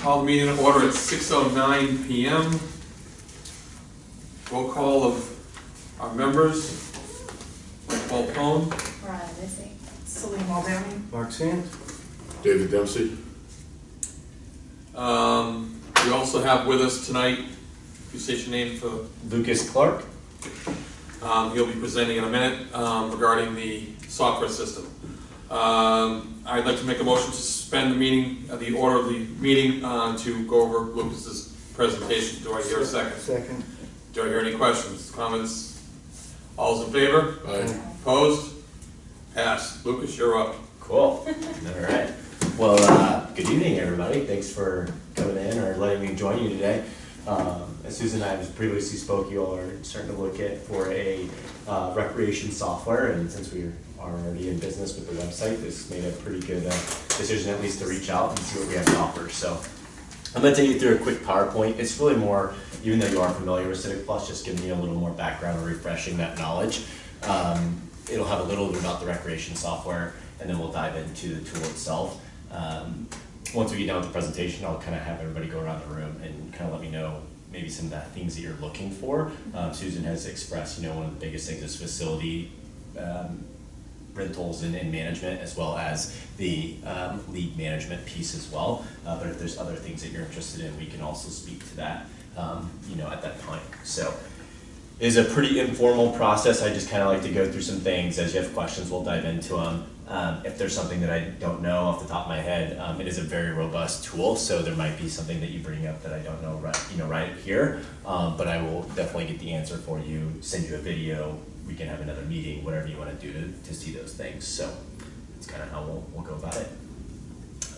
Call the meeting to order at 6:09 p.m. Roll call of our members. Paul Pone. Mariah Missy. Celine Muldowney. Mark Sand. David Dempsey. We also have with us tonight, if you state your name for, Lucas Clark. he'll be presenting in a minute regarding the software system. I'd like to make a motion to suspend the meeting, the order of the meeting to go over Lucas's presentation. Do I hear a second? Second. Do I hear any questions, comments? All's in favor? Aye. Opposed? Passed. Lucas, you're up. Cool. All right. Well, good evening, everybody. Thanks for coming in or letting me join you today. As Susan and I have previously spoke, you all are starting to look for a recreation software, and since we are already in business with the website, this made a pretty good decision at least to reach out and see what we have to offer. So I'm going to take you through a quick PowerPoint. It's really more, even though you are familiar with Civic Plus, just giving you a little more background and refreshing that knowledge. It'll have a little bit about the recreation software, and then we'll dive into the tool itself. Once we get done with the presentation, I'll kind of have everybody go around the room and kind of let me know maybe some of the things that you're looking for. Susan has expressed, one of the biggest things is facility rentals and management, as well as the lead management piece as well. But if there's other things that you're interested in, we can also speak to that, at that point. So it is a pretty informal process. I just kind of like to go through some things. As you have questions, we'll dive into them. If there's something that I don't know off the top of my head, it is a very robust tool, so there might be something that you bring up that I don't know right here. But I will definitely get the answer for you, send you a video, we can have another meeting, whatever you want to do to see those things. So that's kind of how we'll go about it.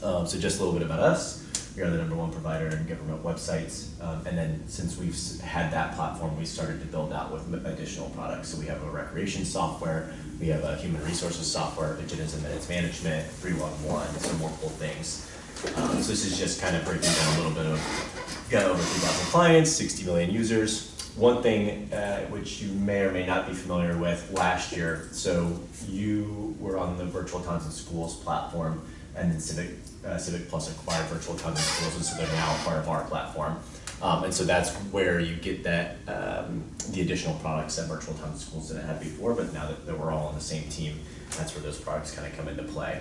So just a little bit about us. We are the #1 provider in government websites, and then since we've had that platform, we started to build out with additional products. So we have a recreation software, we have a human resources software, agendas and minutes management, 311, some multiple things. So this is just kind of breaking down a little bit of, got over 3,000 clients, 60 million users. One thing which you may or may not be familiar with last year, so you were on the Virtual Towns and Schools platform, and then Civic Plus acquired Virtual Towns and Schools, and so they're now a part of our platform. And so that's where you get that the additional products that Virtual Towns and Schools didn't have before, but now that we're all on the same team, that's where those products kind of come into play.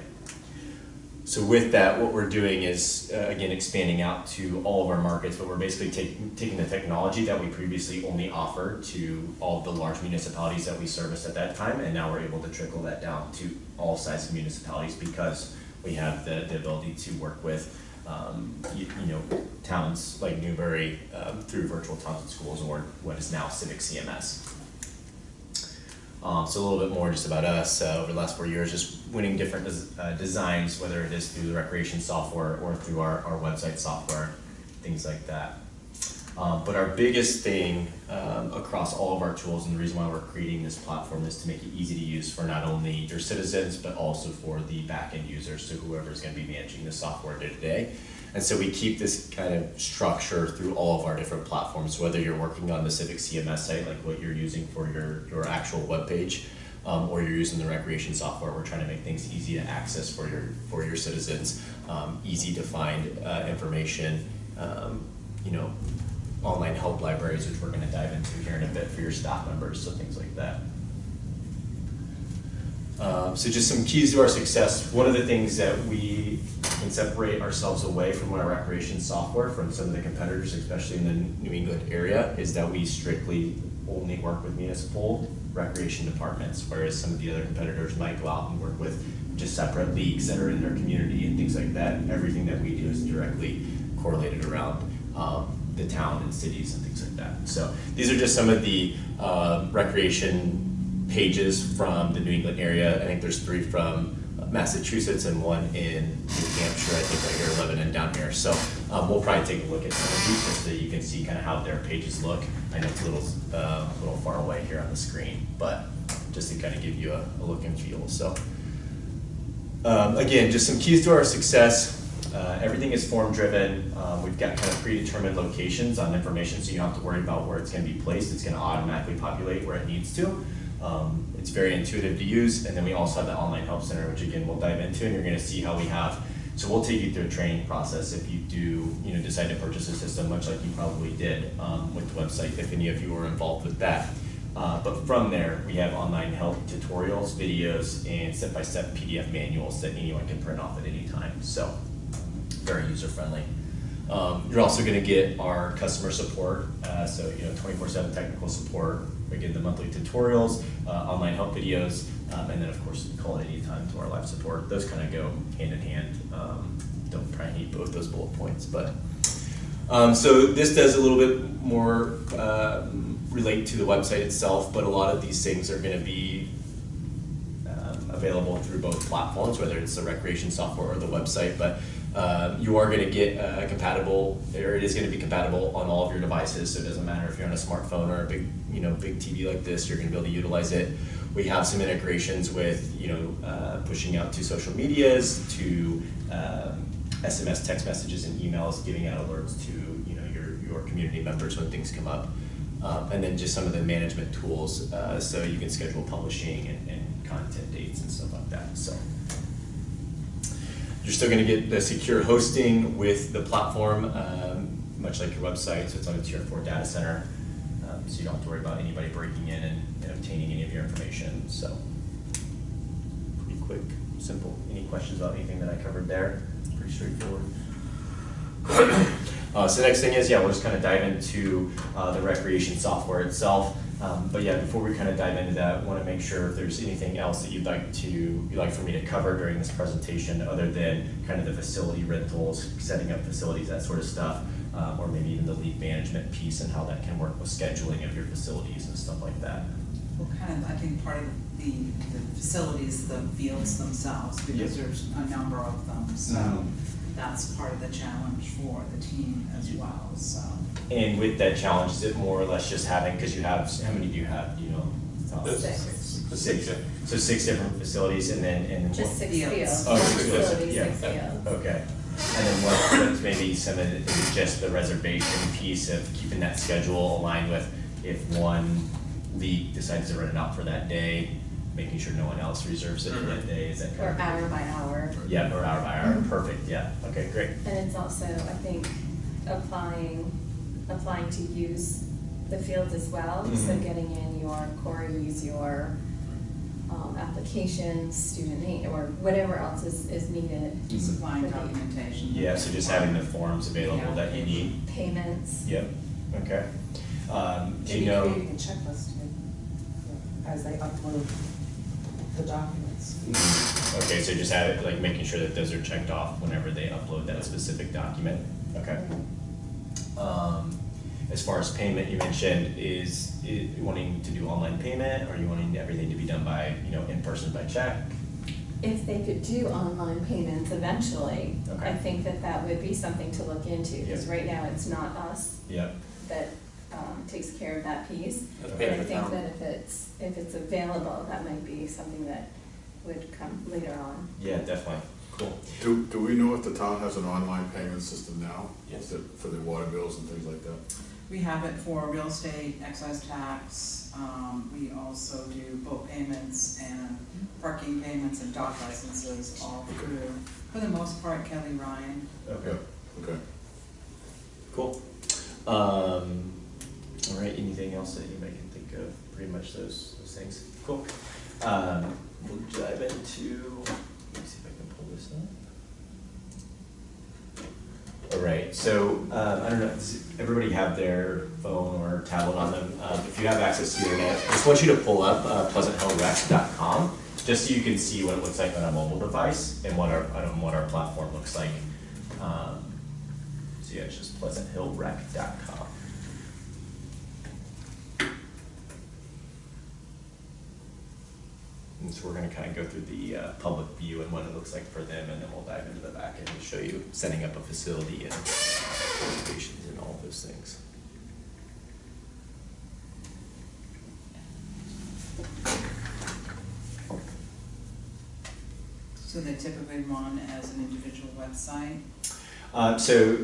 So with that, what we're doing is, again, expanding out to all of our markets, but we're basically taking the technology that we previously only offered to all of the large municipalities that we serviced at that time, and now we're able to trickle that down to all sizes of municipalities because we have the ability to work with towns like Newbury through Virtual Towns and Schools, or what is now Civic CMS. So a little bit more just about us. Over the last 4 years, just winning different designs, whether it is through the recreation software or through our website software, things like that. But our biggest thing across all of our tools, and the reason why we're creating this platform, is to make it easy to use for not only your citizens, but also for the back-end users, so whoever's going to be managing the software day to day. And so we keep this kind of structure through all of our different platforms, whether you're working on the Civic CMS site, like what you're using for your actual web page, or you're using the recreation software. We're trying to make things easy to access for your citizens, easy to find information, online help libraries, which we're going to dive into here in a bit for your staff members, so things like that. So just some keys to our success. One of the things that we can separate ourselves away from our recreation software from some of the competitors, especially in the New England area, is that we strictly only work with municipal recreation departments, whereas some of the other competitors might go out and work with just separate leagues that are in their community and things like that. Everything that we do is directly correlated around the town and cities and things like that. So these are just some of the recreation pages from the New England area. I think there's 3 from Massachusetts and 1 in New Hampshire, I think right here, Lebanon down here. So we'll probably take a look at some of these just so you can see kind of how their pages look. I know it's a little far away here on the screen, but just to kind of give you a look and feel. So again, just some keys to our success. Everything is form driven. We've got kind of predetermined locations on information, so you don't have to worry about where it's going to be placed. It's going to automatically populate where it needs to. It's very intuitive to use, and then we also have the online help center, which again we'll dive into, and you're going to see how we have So we'll take you through a training process if you do, decide to purchase a system, much like you probably did with the website, if any of you were involved with that. But from there, we have online help tutorials, videos, and step-by-step PDF manuals that anyone can print off at any time. So very user-friendly. You're also going to get our customer support, so 24/7 technical support. Again, the monthly tutorials, online help videos, and then of course call at any time to our live support. Those kind of go hand in hand. Don't try and eat both those bullet points, but so this does a little bit more relate to the website itself, but a lot of these things are going to be available through both platforms, whether it's the recreation software or the website. But you are going to get compatible, or it is going to be compatible on all of your devices. So it doesn't matter if you're on a smartphone or a big, big TV like this. You're going to be able to utilize it. We have some integrations with, pushing out to social medias, to SMS text messages and emails, giving out alerts to your community members when things come up, and then just some of the management tools, so you can schedule publishing and content dates and stuff like that. So you're still going to get the secure hosting with the platform, much like your website. So it's on a Tier 4 data center, so you don't have to worry about anybody breaking in and obtaining any of your information. So pretty quick, simple. Any questions about anything that I covered there? Pretty straightforward. So the next thing is, we'll just kind of dive into the recreation software itself. But before we kind of dive into that, I want to make sure if there's anything else that you'd like for me to cover during this presentation, other than kind of the facility rentals, setting up facilities, that sort of stuff, or maybe even the lead management piece and how that can work with scheduling of your facilities and stuff like that. Well, I think part of the facilities, the fields themselves, because there's a number of them, so that's part of the challenge for the team as well. So. And with that challenge, is it more or less just having, because you have, how many do you have? Six. So 6 different facilities, and then just 6 fields. Oh, 6 fields. Facilities, 6 fields. Okay. And then what's maybe some of it, is it just the reservation piece of keeping that schedule aligned with if one league decides to rent it out for that day, making sure no one else reserves it for that day? Is that or hour by hour? Yeah, or hour by hour. Perfect. Yeah. Okay, great. And it's also, I think, applying to use the fields as well. So getting in your queries, your applications, student name, or whatever else is needed. Supplying documentation. Yeah, so just having the forms available that you need. Payments. Yep. Okay. Do you Maybe know? creating a checklist as they upload the documents. Okay, so just have it, like, making sure that those are checked off whenever they upload that specific document. Okay. As far as payment, you mentioned, is wanting to do online payment, or are you wanting everything to be done by, in person by check? If they could do online payments eventually, Okay. I think that would be something to look into, because right now it's not us Yep. that takes care of that piece. That's But paid I for think town. that if it's available, that might be something that would come later on. Yeah, definitely. Cool. Do we know if the town has an online payment system now? Yes. For their water bills and things like that? We have it for real estate, excise tax. We also do boat payments and parking payments and dock licenses, all through, for the most part, Kelly Ryan. Okay. Okay. Cool. All right, anything else that anybody can think of? Pretty much those things. Cool. We'll dive into, let me see if I can pull this up. All right, so I don't know, does everybody have their phone or tablet on them? If you have access to the internet, I just want you to pull up pleasanthillrec.com, just so you can see what it looks like on a mobile device and what our platform looks like. So yeah, it's just pleasanthillrec.com. And so we're going to kind of go through the public view and what it looks like for them, and then we'll dive into the back end and show you setting up a facility and reservations and all those things. So they typically run as an individual website. So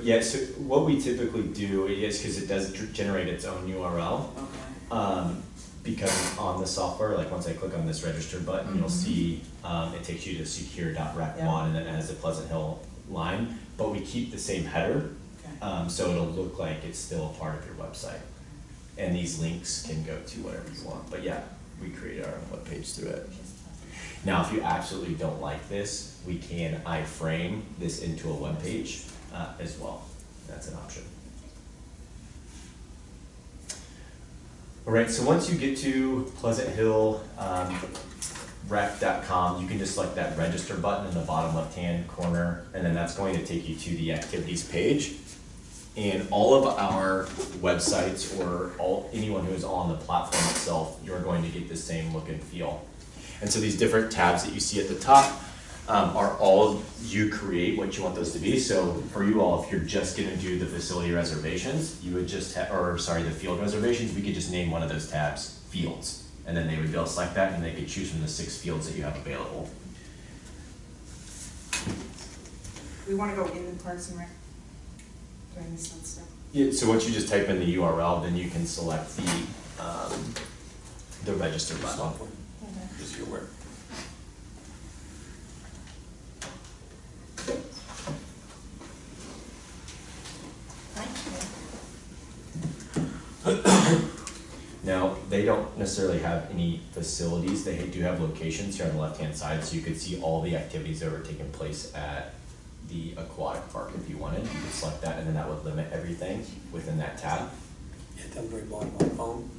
what we typically do is, because it does generate its own URL, Okay. because on the software, like once I click on this register button, you'll see it takes you to secure.rec1, and then it has a Pleasant Hill line, but we keep the same header. Okay. So it'll look like it's still a part of your website. And these links can go to whatever you want, but yeah, we create our own webpage through it. Now, if you absolutely don't like this, we can iframe this into a webpage as well. That's an option. All right, so once you get to pleasanthillrec.com, you can just select that register button in the bottom left-hand corner, and then that's going to take you to the activities page. And all of our websites or anyone who is on the platform itself, you're going to get the same look and feel. And so these different tabs that you see at the top are all you create what you want those to be. So for you all, if you're just gonna do the facility reservations, you would just the field reservations, we could just name one of those tabs fields. And then they would be able to select that and they could choose from the 6 fields that you have available. We wanna go in the Parks and Rec during this and stuff. Yeah, so once you just type in the URL, then you can select the register button. Software, just so you're aware. Now, they don't necessarily have any facilities, they do have locations here on the left-hand side, so you could see all the activities that were taking place at the aquatic park if you wanted. You could select that, and then that would limit everything within that tab. Hit down the very bottom on the phone.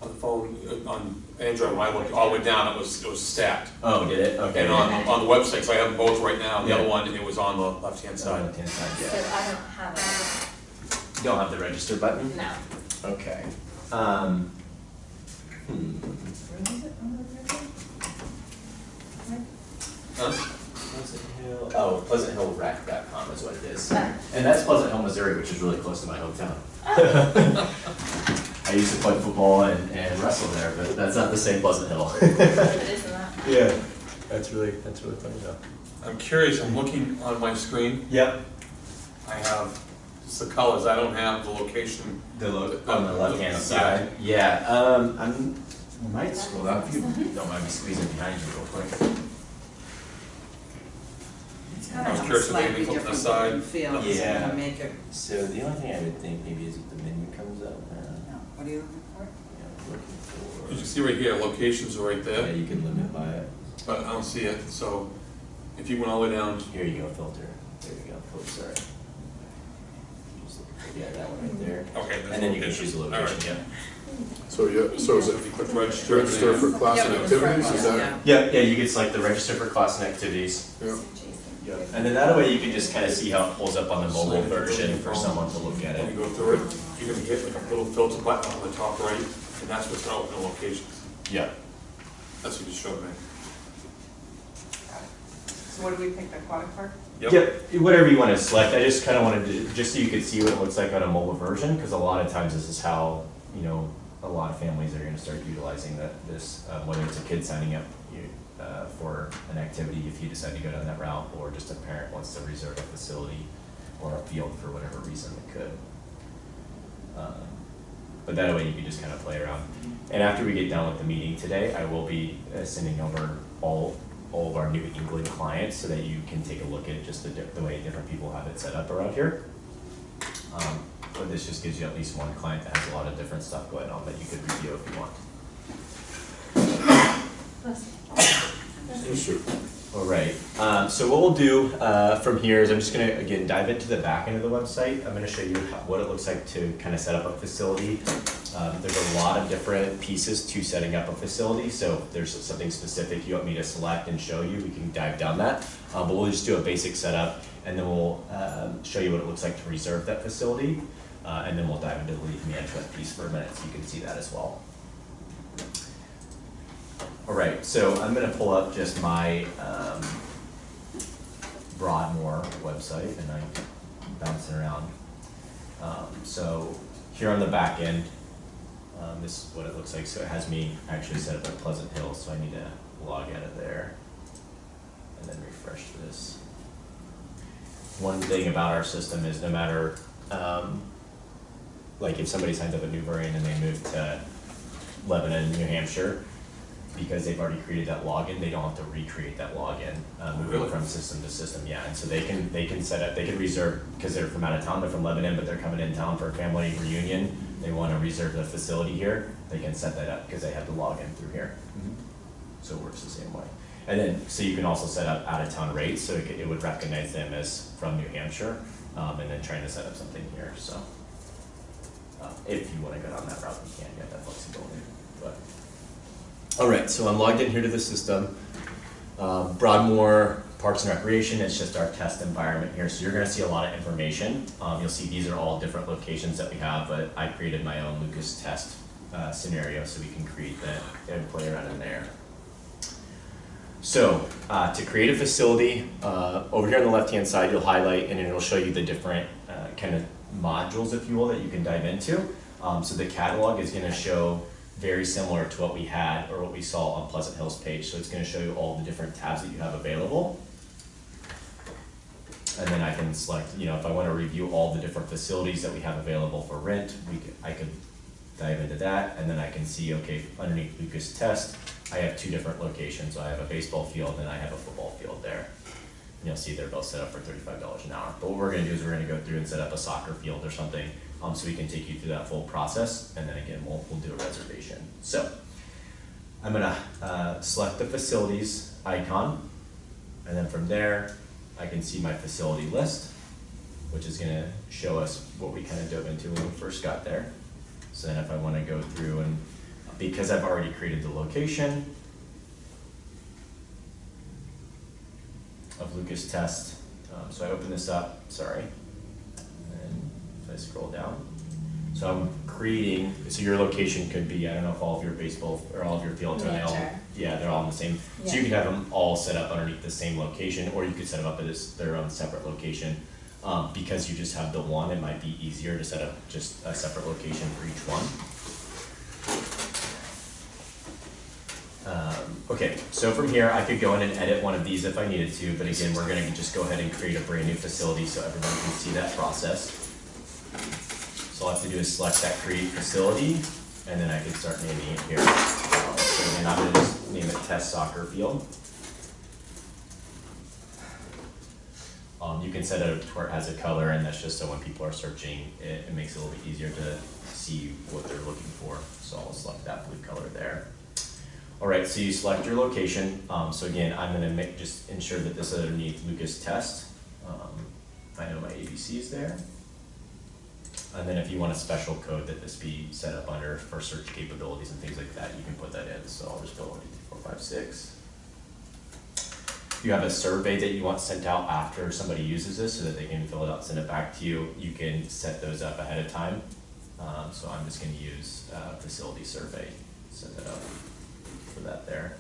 On the phone, on Android, when I looked all the way down, it was stacked. Oh, did it? Okay. And on the website, so I have them both right now, the Yeah. other one, it was on the left-hand So on the side. left-hand side, So yeah. I don't have You don't have the register button? it, no. Okay. Where is it on the website? Huh? PleasantHillRec.com is what it is. Ah. And that's Pleasant Hill, Missouri, which is really close to my hometown. I used to play football and wrestle there, but that's not the same Pleasant Hill. It isn't that. Yeah, that's really funny though. I'm curious, I'm looking on my screen, Yep. I have just the colors, I don't have the location. The logo on the left-hand Yeah. side. Yeah, I might scroll down if you don't mind me squeezing behind you real quick. It's I was kind of curious if slightly anything from the different side. look and feel, so Yeah. I'm gonna make it, So the only thing I would think maybe is if the menu comes up. no, what are you looking for? Looking for. You can see right here, locations are right Yeah, there, you can limit by it. but I don't see it, so if you went all the way down, Here you go, filter. There you go. Oh, sorry. Just look- Yeah, that one right there. okay. there's And then you can location. choose the All location, right. yeah. So is it If you click register. register for class Yeah, and it was right activities, is above, that? yeah. Yeah, you can select the register for class and activities. Yeah. Yep. And then that way you can just kind of see how it pulls up on the mobile version for someone to look at When it. you go through it, you're gonna hit like a little filter button on the top right, and that's what's gonna open the locations. Yeah. That's what you showed me. So what do we pick, the aquatic park? Yep, whatever you want to select. I just kind of wanted to, just so you could see what it looks like on a mobile version, because a lot of times this is how, a lot of families are going to start utilizing this, whether it's a kid signing up for an activity if you decide to go down that route, or just a parent wants to reserve a facility or a field for whatever reason they could. But that way you can just kind of play around. And after we get done with the meeting today, I will be sending over all of our New England clients so that you can take a look at just the way different people have it set up around here. But this just gives you at least one client that has a lot of different stuff going on that you could review if you want. Shoot. All right, so what we'll do from here is I'm just gonna, again, dive into the back end of the website. I'm gonna show you what it looks like to kind of set up a facility. There's a lot of different pieces to setting up a facility, so if there's something specific you want me to select and show you, we can dive down that. But we'll just do a basic setup, and then we'll show you what it looks like to reserve that facility, and then we'll dive into the lead management piece for a minute so you can see that as well. All right, so I'm gonna pull up just my Broadmoor website, and I'm bouncing around. So here on the back end, this is what it looks like. So it has me actually set up at Pleasant Hill, so I need to log out of there and then refresh this. One thing about our system is no matter, like if somebody signs up at Newbury and then they move to Lebanon, New Hampshire, because they've already created that login, they don't have to recreate that login, moving Really? from system to system, yeah, and so they can set up, they can reserve, because they're from out of town, they're from Lebanon, but they're coming in town for a family reunion, they wanna reserve the facility here, they can set that up, because they have the login through here. So it works the same way. And then, so you can also set up out-of-town rates, so it would recognize them as from New Hampshire, and then trying to set up something here, so. If you wanna go down that route, you can, you have that flexibility, but. All right, so I'm logged in here to the system. Broadmoor Parks and Recreation, it's just our test environment here, so you're gonna see a lot of information. You'll see these are all different locations that we have, but I created my own Lucas test scenario, so we can create that and play around in there. So, to create a facility, over here on the left-hand side, you'll highlight and it'll show you the different kind of modules, if you will, that you can dive into. So the catalog is gonna show very similar to what we had or what we saw on Pleasant Hill's page. So it's gonna show you all the different tabs that you have available. And then I can select, if I wanna review all the different facilities that we have available for rent, I could dive into that, and then I can see, okay, underneath Lucas Test, I have two different locations. So I have a baseball field and I have a football field there. And you'll see they're both set up for $35 an hour. But what we're gonna do is we're gonna go through and set up a soccer field or something, so we can take you through that full process, and then again, we'll do a reservation. So, I'm gonna select the facilities icon, and then from there, I can see my facility list, which is gonna show us what we kind of dove into when we first got there. So then if I wanna go through and, because I've already created the location of Lucas Test, so I open this up, sorry, and if I scroll down, so I'm creating, so your location could be, I don't know if all of your baseball, or all of your fields are, yeah, they're all in the same, so you could have them all set up underneath the same location, or you could set them up as their own separate location. Because you just have the one, it might be easier to set up just a separate location for each one. Okay, so from here, I could go in and edit one of these if I needed to, but again, we're gonna just go ahead and create a brand new facility so everyone can see that process. So all I have to do is select that create facility, and then I can start naming it here. So again, I'm gonna just name it Test Soccer Field. You can set it to where it has a color, and that's just so when people are searching, it makes it a little bit easier to see what they're looking for. So I'll select that blue color there. All right, so you select your location. So again, I'm gonna just ensure that this is underneath Lucas Test. I know my ABC is there. And then if you want a special code that this be set up under for search capabilities and things like that, you can put that in. So I'll just go 12456. You have a survey that you want sent out after somebody uses this so that they can fill it out, send it back to you. You can set those up ahead of time. So I'm just gonna use facility survey, set that up for that there.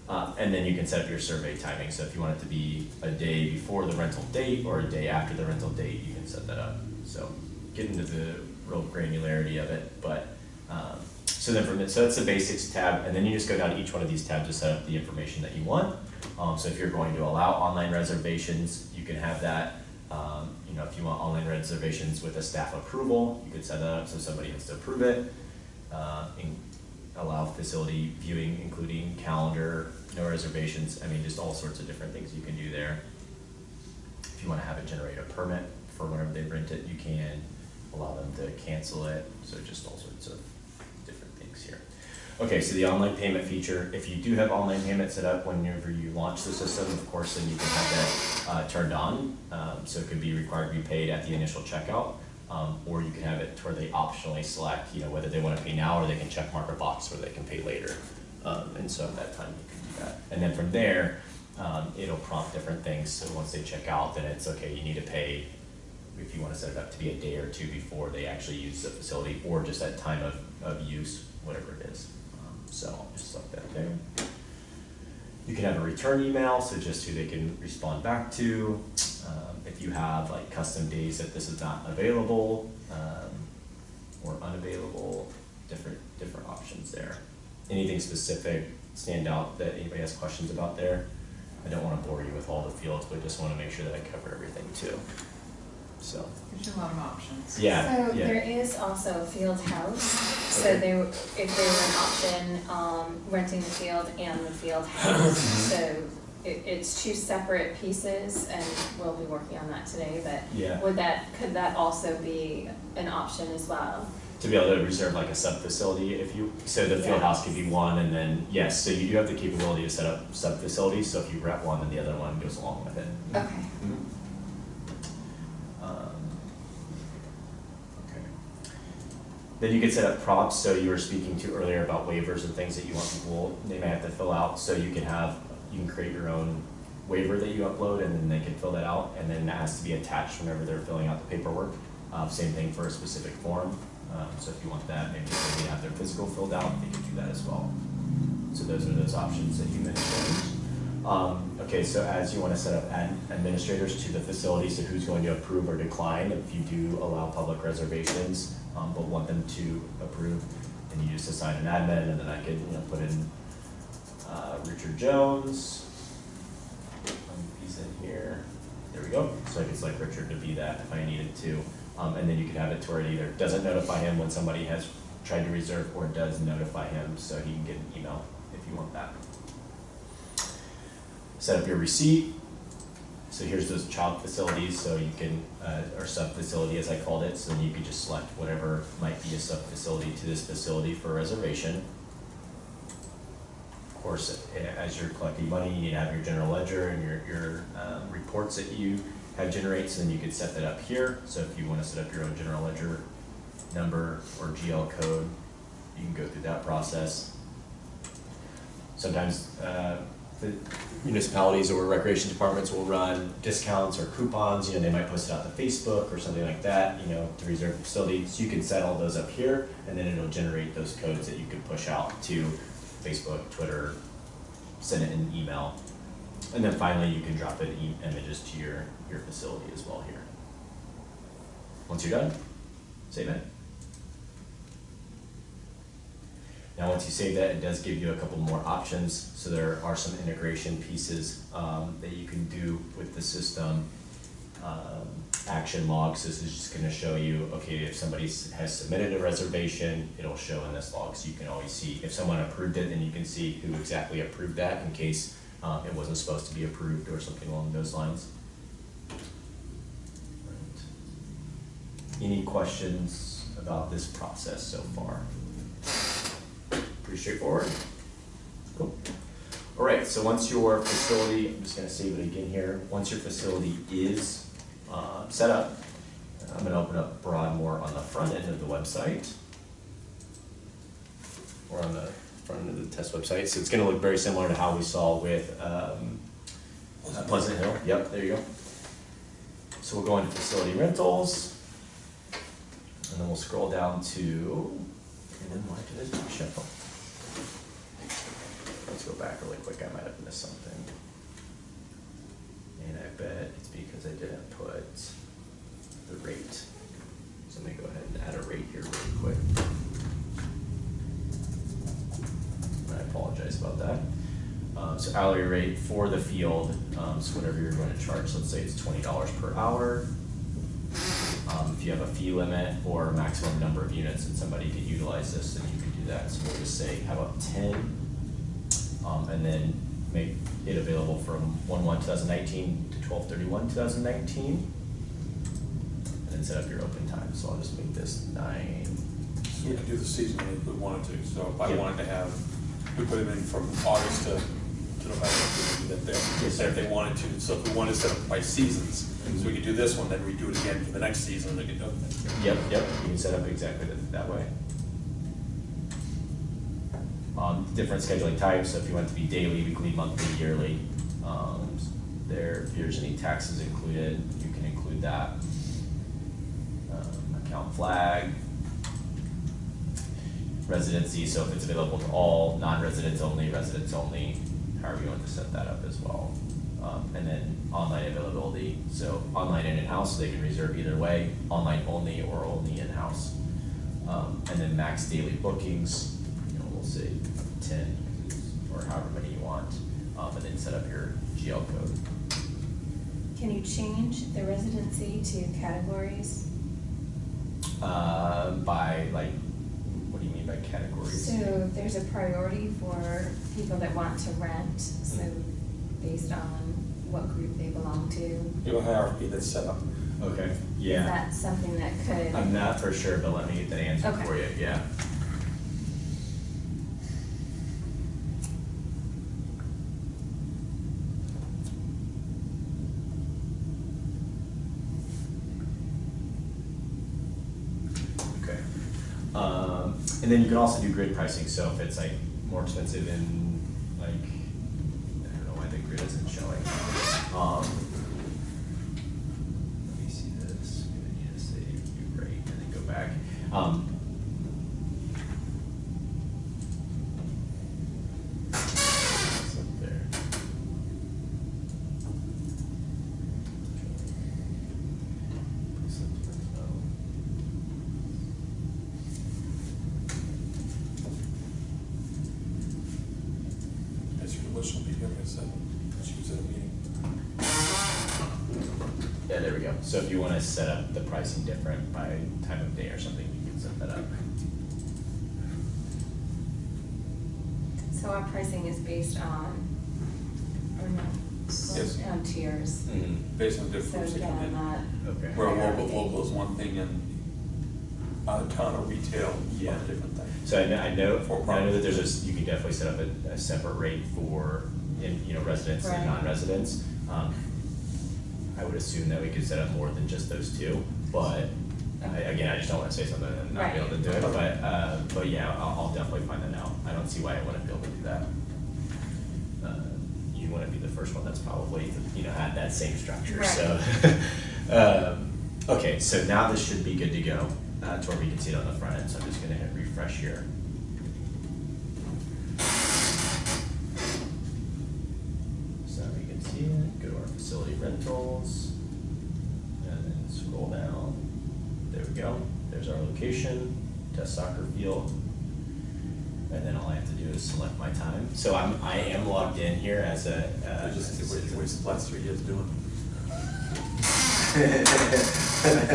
And then you can set up your survey timing. So if you want it to be a day before the rental date or a day after the rental date, you can set that up. So get into the real granularity of it, but so that's the basics tab, and then you just go down each one of these tabs to set up the information that you want. So if you're going to allow online reservations, you can have that. If you want online reservations with a staff approval, you could set that up so somebody has to approve it. Allow facility viewing, including calendar, no reservations. I mean, just all sorts of different things you can do there. If you want to have it generate a permit for whenever they rent it, you can allow them to cancel it. So just all sorts of different things here. Okay, so the online payment feature, if you do have online payment set up whenever you launch the system, of course, then you can have that turned on. So it could be required to be paid at the initial checkout, or you can have it to where they optionally select, whether they want to pay now or they can check mark a box where they can pay later. And so at that time you can do that. And then from there, it'll prompt different things. So once they check out, then it's okay, you need to pay if you want to set it up to be a day or two before they actually use the facility, or just at time of use, whatever it is. So I'll just select that there. You can have a return email, so just who they can respond back to. If you have like custom days that this is not available or unavailable, different options there. Anything specific stand out that anybody has questions about there? I don't want to bore you with all the fields, but just want to make sure that I cover everything too. So, Gives you a lot of options. yeah, So yeah. there is also a field house, so Okay. if there were an option, renting the field and the field house. So it's two separate pieces, and we'll be working on that today, but Yeah. could that also be an option as well? To be able to reserve like a sub-facility so the field house could be one, and then, yes, so you do have the capability to set up sub-facilities, so if you rent one, then the other one goes along with it. Okay. Okay. Then you could set up prompts, so you were speaking to earlier about waivers and things that you want people, they may have to fill out, so you can create your own waiver that you upload, and then they can fill that out, and then that has to be attached whenever they're filling out the paperwork. Same thing for a specific form, so if you want that, maybe if they have their physical filled out, they can do that as well. So those are those options that you mentioned. Okay, so as you want to set up administrators to the facility, so who's going to approve or decline if you do allow public reservations, but want them to approve, then you just assign an admin, and then I could, put in Richard Jones. He's in here. There we go. So I could select Richard to be that if I needed to. And then you could have it to where it either doesn't notify him when somebody has tried to reserve, or does notify him, so he can get an email if you want that. Set up your receipt. So here's those child facilities, so you can, or sub-facility as I called it, so then you could just select whatever might be a sub-facility to this facility for reservation. Of course, as you're collecting money, you need to have your general ledger and your reports that you have generated, so then you could set that up here. So if you want to set up your own general ledger number or GL code, you can go through that process. Sometimes the municipalities or recreation departments will run discounts or coupons, they might post it out to Facebook or something like that, to reserve the facility. So you can set all those up here, and then it'll generate those codes that you can push out to Facebook, Twitter, send it in an email. And then finally, you can drop in images to your facility as well here. Once you're done, save it. Now, once you save that, it does give you a couple more options. So there are some integration pieces that you can do with the system. Action logs, this is just going to show you, okay, if somebody has submitted a reservation, it'll show in this log. So you can always see if someone approved it, then you can see who exactly approved that in case it wasn't supposed to be approved or something along those lines. Right. Any questions about this process so far? Pretty straightforward. Cool. All right, so once your facility, I'm just going to save it again here. Once your facility is set up, I'm going to open up Broadmoor on the front end of the website, or on the front end of the test website. So it's going to look very similar to how we saw with Pleasant Hill. Yep, there you go. So we'll go into facility rentals, and then we'll scroll down to, and then why did it show? Let's go back really quick, I might have missed something. And I bet it's because I didn't put the rate. So let me go ahead and add a rate here really quick. I apologize about that. So hourly rate for the field, so whatever you're going to charge, let's say it's $20 per hour. If you have a fee limit or a maximum number of units and somebody could utilize this, then you can do that. So we'll just say, how about 10? And then make it available from 1/1/2019 to 12/31/2019. And then set up your open time. So I'll just make this 9. So we can do the seasonally if we wanted to. So if I Yeah. wanted to have, we put them in from August to November, we could do that there. Yes, If they wanted to, so if we wanted to set up by seasons, so we could do this one, then redo it again for the next season, we could do it. Yep, you can set up exactly that way. Different scheduling types, so if you want it to be daily, weekly, monthly, yearly, if there's any taxes included, you can include that. Account flag. Residency, so if it's available to all, non-residents only, residents only, however you want to set that up as well. And then online availability, so online and in-house, so they can reserve either way, online only or only in-house. And then max daily bookings, we'll say 10 or however many you want, and then set up your GL code. Can you change the residency to categories? By like, what do you mean by categories? So there's a priority for people that want to rent, so based on what group they belong to. You have a hierarchy that's set up. Okay, Is yeah. that something that could? I'm not for sure, but let me get that answer Okay. for you, yeah. Okay. And then you can also do grid pricing, so if it's like more expensive in like, I don't know why the grid isn't showing. Let me see this, I'm gonna need to save new rate and then go back. It's up there. As your list will be here, I said, she was at a meeting. Yeah, there we go. So if you wanna set up the pricing different by time of day or something, you can set that up. So our pricing is based on, or no? Yes. On tiers. Based on So different groups that come again, in. not, Okay. Where local is one thing and out of town or retail is a Yeah. different thing. So I know For that there's you can definitely set up a separate rate for, residents and Right. non-residents. I would assume that we could set up more than just those two, but again, I just don't wanna say something and not be able to do it, but yeah, I'll definitely find that out. I don't see why I wouldn't be able to do that. You wanna be the first one that's probably, had that same structure, Right. so. Okay, so now this should be good to go, to where we can see it on the front end, so I'm just gonna hit refresh here. So we can see it, go to our facility rentals, and then scroll down. There we go, there's our location, test soccer field. And then all I have to do is select my time. So I am logged in here as a. I just see what you wasted the last 3 years doing.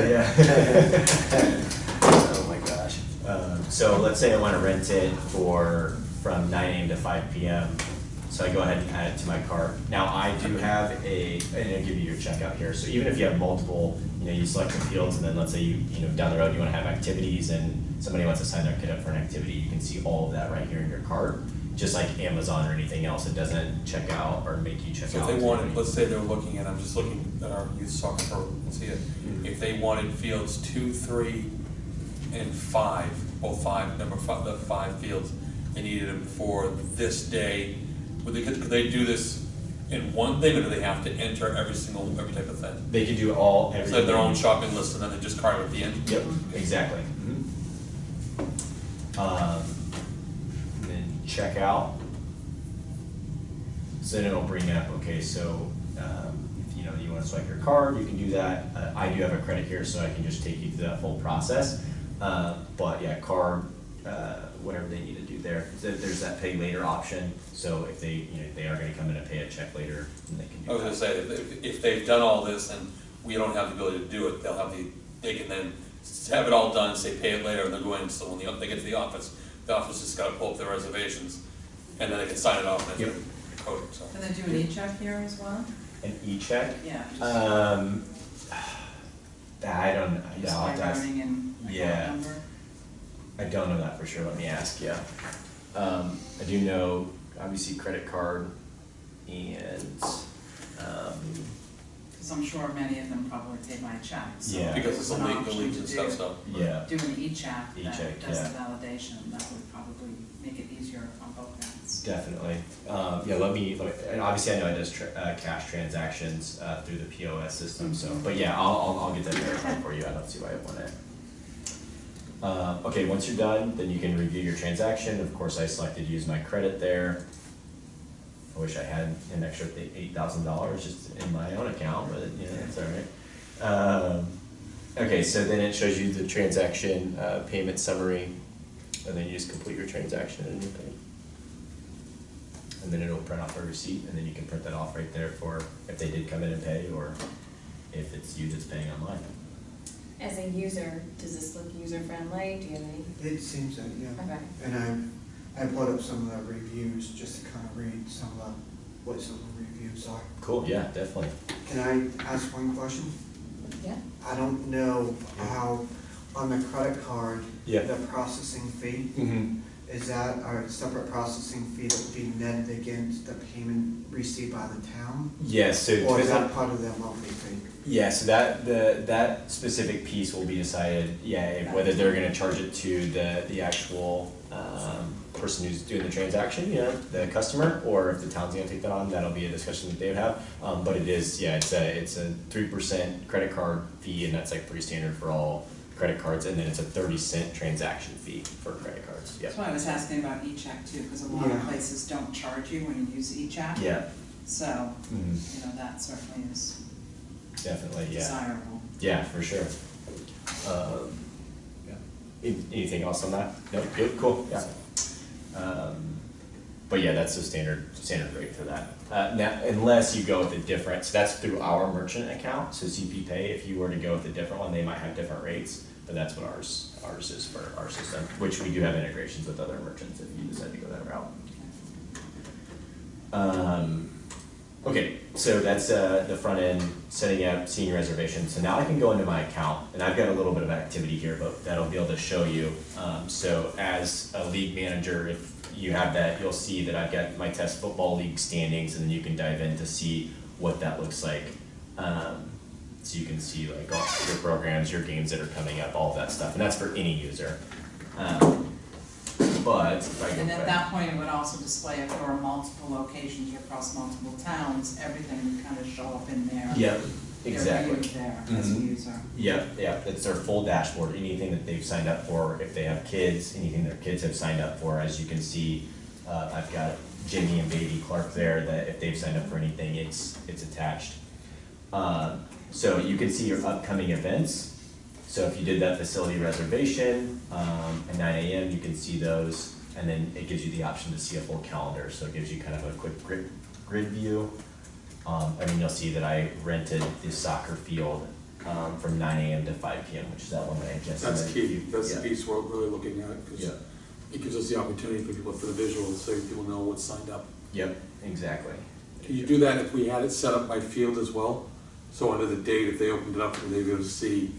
Yeah. Oh my gosh. So let's say I wanna rent it from 9 AM to 5 PM. So I go ahead and add it to my cart. Now I do have and I'll give you your checkout here. So even if you have multiple, you select the fields and then let's say down the road you wanna have activities and somebody wants to sign their kid up for an activity, you can see all of that right here in your cart. Just like Amazon or anything else, it doesn't check out or make you check out. So if they wanted, let's say they were looking at, I'm just looking at our youth soccer program, let's see it. If they wanted fields 2, 3, and 5, the 5 fields, they needed them for this day, could they do this in one thing, or do they have to enter every type of thing? They can do So everything. they have their own shopping list and then they just cart it at the end? Yep, exactly. And then check out. So then it'll bring up, okay, so, if you wanna swipe your card, you can do that. I do have a credit here, so I can just take you through that full process. But yeah, card, whatever they need to do there. So there's that pay later option, so if they, they are gonna come in and pay a check later, then they can do I was that. gonna say, if they've done all this and we don't have the ability to do it, they can then have it all done, say pay it later, and they'll go in, so when they get to the office just gotta pull up their reservations, and then they can sign it off and Yep. enter the code, so. Can they do an e-check here as well? An e-check? Yeah, I don't, just I'll by have to ask. routing in Yeah. account number? I don't know that for sure, let me ask, yeah. I do know, obviously, credit card and, Because I'm sure many of them probably pay by check, so. Yeah. Because it's an the option leagues to and stuff, do- so. yeah. Do an e-check E-check, that does the yeah. validation, that would probably make it easier on both ends. Definitely. Yeah, let me, and obviously I know it does cash transactions through the POS system, so, but yeah, I'll get that verified for you, I don't see why I want it. Okay, once you're done, then you can review your transaction. Of course, I selected use my credit there. I wish I had an extra $8,000 just in my own account, but that's all right. Okay, so then it shows you the transaction payment summary, and then you just complete your transaction and you pay. and then it'll print off a receipt, and then you can print that off right there for if they did come in and pay, or if it's you that's paying online. As a user, does this look user-friendly? Do you have any? It seems that, yeah. Okay. And I pulled up some of the reviews just to kind of read some of what some of the reviews are. Cool, yeah, definitely. Can I ask one question? Yeah. I don't know how, on the credit card, Yeah. the processing fee, Mm-hmm. is that a separate processing fee that would be netted against the payment received by the town? Yeah, so. Or is that part of their monthly fee? Yeah, so that specific piece will be decided, whether they're gonna charge it to the actual, person who's doing the transaction, you know, the customer, or if the town's gonna take that on, that'll be a discussion that they would have. But it is, it's a 3% credit card fee, and that's like pretty standard for all credit cards, and then it's a 30-cent transaction fee for credit cards, yeah. That's why I was asking about e-check too, because a lot of Yeah. places don't charge you when you use e-check. Yeah, So, mhm, you know, that certainly is definitely, yeah, desirable. yeah, for sure. Anything else on that? No, good, cool, yeah. But yeah, that's the standard rate for that. Now, unless you go with a different, so that's through our merchant account, so CP Pay, if you were to go with a different one, they might have different rates, but that's what ours is for our system, which we do have integrations with other merchants if you decide to go that route. Okay, so that's the front end, setting up, seeing reservations. So now I can go into my account, and I've got a little bit of activity here, but that'll be able to show you. So as a league manager, if you have that, you'll see that I've got my test football league standings, and then you can dive in to see what that looks like. So you can see like all your programs, your games that are coming up, all of that stuff, and that's for any user. But if I go And at back- that point, it would also display if there were multiple locations or across multiple towns, everything would kind of show up in there. Yep, They're exactly. viewed there as a Mhm. user. Yep, it's their full dashboard, anything that they've signed up for, if they have kids, anything their kids have signed up for. As you can see, I've got Jimmy and Baby Clark there, that if they've signed up for anything, it's attached. So you can see your upcoming events. So if you did that facility reservation, at 9 AM, you can see those, and then it gives you the option to see a full calendar, so it gives you kind of a quick grid view. And then you'll see that I rented the soccer field, from 9 AM to 5 PM, which is that one that I just. That's key, that's the Yeah. piece we're really looking at, because Yeah. it gives us the opportunity for people, for the visuals, so people know what's signed up. Yep, exactly. Can you do that if we had it set up by field as well? So under the date, if they opened it up, they'd be able to see,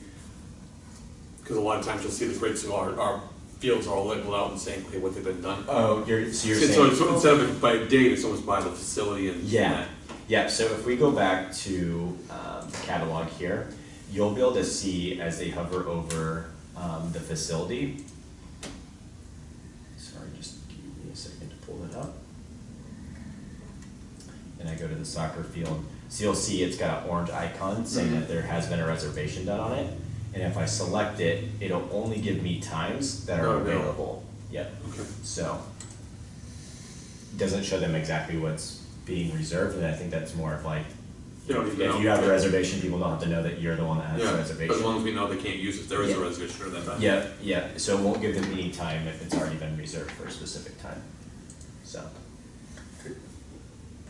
because a lot of times you'll see this rate, so our fields are all labeled out and saying, okay, what they've been done. Oh, you're So saying. instead of it by date, it's almost by the facility and. Yeah, so if we go back to the catalog here, you'll be able to see as they hover over the facility. Sorry, just give me a second to pull it up. And I go to the soccer field, so you'll see it's got an orange icon saying that there has been a reservation done on it. And if I select it, it'll only give me times that are Oh, no. available. Yep. Okay. So, it doesn't show them exactly what's being reserved, and I think that's more of like, You don't even know. if you have a reservation, people don't have to know that you're the one that has Yeah, the but as reservation. long as we know they can't use it, there is a Yeah. reservation or that time. Yeah, so it won't give them any time if it's already been reserved for a specific time, so.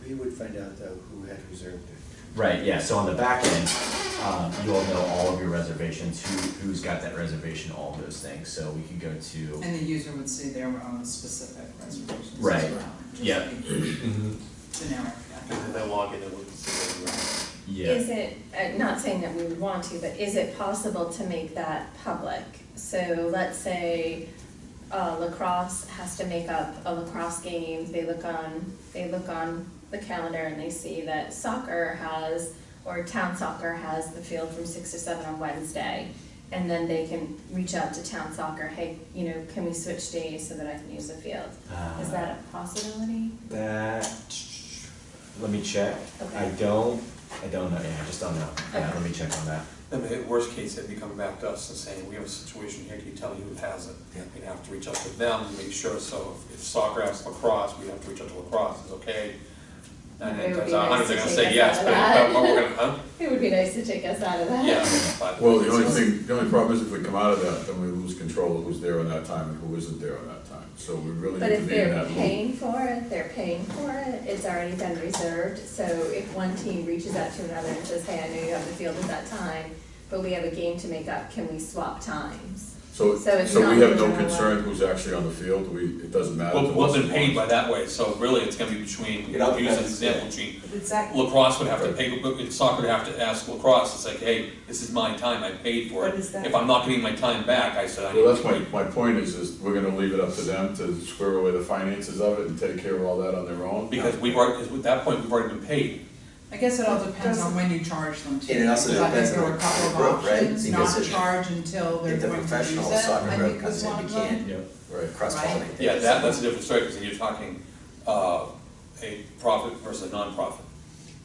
We would find out though who had reserved it. Right, yeah, so on the back end, you'll know all of your reservations, who's got that reservation, all of those things, so we could go to. And the user would see their own specific reservations as Right. well. Just Yep. be generic. And then they log in and look and see where Yeah. Is it, not saying that we would want to, but is it possible to make that public? So let's say lacrosse has to make up a lacrosse game, they look on the calendar and they see that soccer has, or town soccer has the field from 6 to 7 on Wednesday. And then they can reach out to town soccer, hey, can we switch days so that I can use the field? Is that a possibility? That, let me check. Okay. I don't know, I just don't know. Yeah, Okay. let me check on that. Then the worst case, they'd be coming back to us and saying, we have a situation here, can you tell me who has it? We'd have to reach out to them and make sure, so if soccer has lacrosse, we'd have to reach out to lacrosse, it's okay. And It then would times be 100, nice they're to gonna take say us yes, out of but that. we're gonna, huh? It would be nice to take us out of that. Yeah, but. Well, the only problem is if we come out of that, then we lose control of who's there on that time and who isn't there on that time. So we really But need to if be in they're that loop. paying for it, they're paying for it, it's already been reserved. So if one team reaches out to another and says, hey, I know you have the field at that time, but we have a game to make up, can we swap times? So So it's we not have no even a- concern who's actually on the field, it doesn't matter to us. Well, they're paid by that way, so really it's gonna be between, It all use an depends, example, Gene. But it's that, Lacrosse would have to pay, soccer would have to ask lacrosse, it's like, hey, this is my time, I paid for it. But is that- If I'm not getting my time back, I said I need Well, to that's pay. my point is we're gonna leave it up to them to square away the finances of it and take care of all that on their own. Because we've already, because at that point, we've already been paid. I guess it all depends on when you charge them too. And it also because I think depends there on were a couple of the group, right? options, Because not if- charge until they're If the going to use it, professional soccer I group think was comes in, one you of them. can't Yep, right. cross-pollinate. Yeah, that's a different story, because then you're talking, a profit versus a non-profit.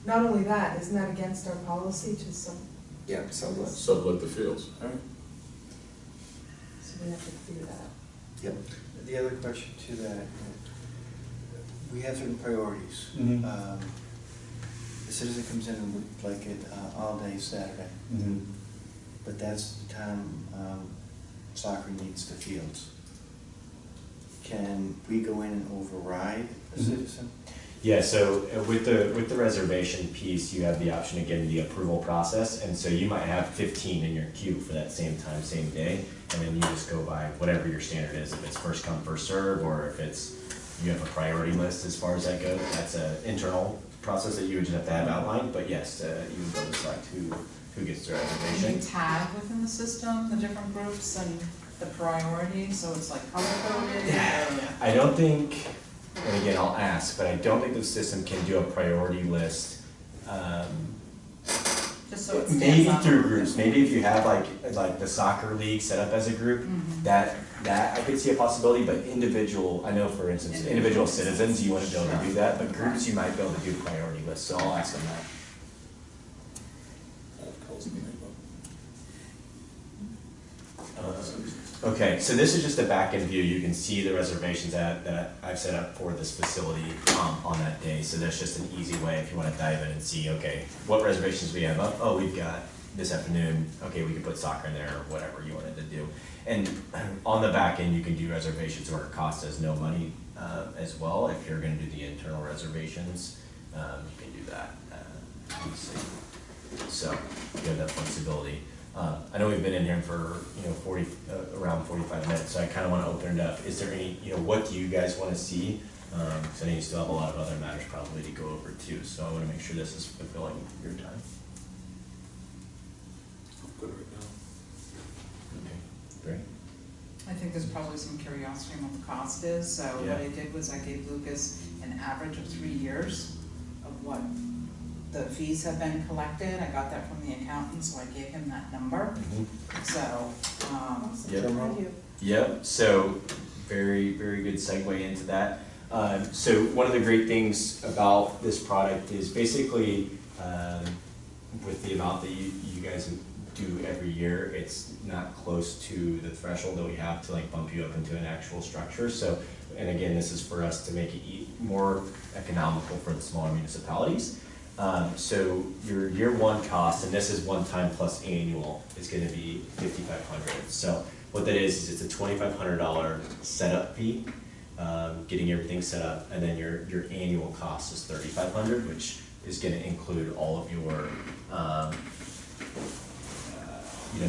not only that, isn't that against our policy to some, Yeah, so let's, Sublet the fields. Alright. so we have to figure that out. yep. The other question to that, we have certain priorities. Mhm. The citizen comes in and would like it all day Saturday, but that's the time soccer needs the fields. Can we go in and override a Mhm. citizen? Yeah, so with the reservation piece, you have the option of getting the approval process, and so you might have 15 in your queue for that same time, same day, and then you just go by whatever your standard is, if it's first come, first serve, or if it's, you have a priority list as far as that goes. That's an internal process that you would just have to have outlined, but yes, you would go select who gets the Can you reservation. tag within the system, the different groups and the priorities, so it's like color coded or? I don't think, and again, I'll ask, but I don't think the system can do a priority list. Just so it stands Maybe out a through little groups, bit. maybe if you have like the soccer league set up as a group, Mhm. that I could see a possibility, but individual, I know for instance, individual citizens, you wouldn't be able to do that, but groups, you might be able to do priority lists, so I'll ask them that. Okay, so this is just a back end view, you can see the reservations that I've set up for this facility on that day, so that's just an easy way if you wanna dive in and see, okay, what reservations we have up, oh, we've got this afternoon, okay, we can put soccer in there, or whatever you wanted to do. And on the back end, you can do reservations where it costs us no money, as well, if you're gonna do the internal reservations, you can do that, let's see. So, you have that flexibility. I know we've been in here for, around 45 minutes, so I kinda wanna open it up. Is there any, what do you guys wanna see? Cause I know you still have a lot of other matters probably to go over too, so I wanna make sure this is fulfilling your time. Good right now. Okay, great. I think there's probably some curiosity on what the cost is, so what Yeah. I did was I gave Lucas an average of 3 years of what the fees have been collected. I got that from the accountant, so I gave him that number. So, Yep. Thank you. Yep, so very, very good segue into that. So one of the great things about this product is basically, with the amount that you guys do every year, it's not close to the threshold that we have to like bump you up into an actual structure. So, and again, this is for us to make it more economical for the smaller municipalities. So your year one cost, and this is one time plus annual, is gonna be $5,500. So what that is it's a $2,500 setup fee, getting everything set up, and then your annual cost is $3,500, which is gonna include all of your,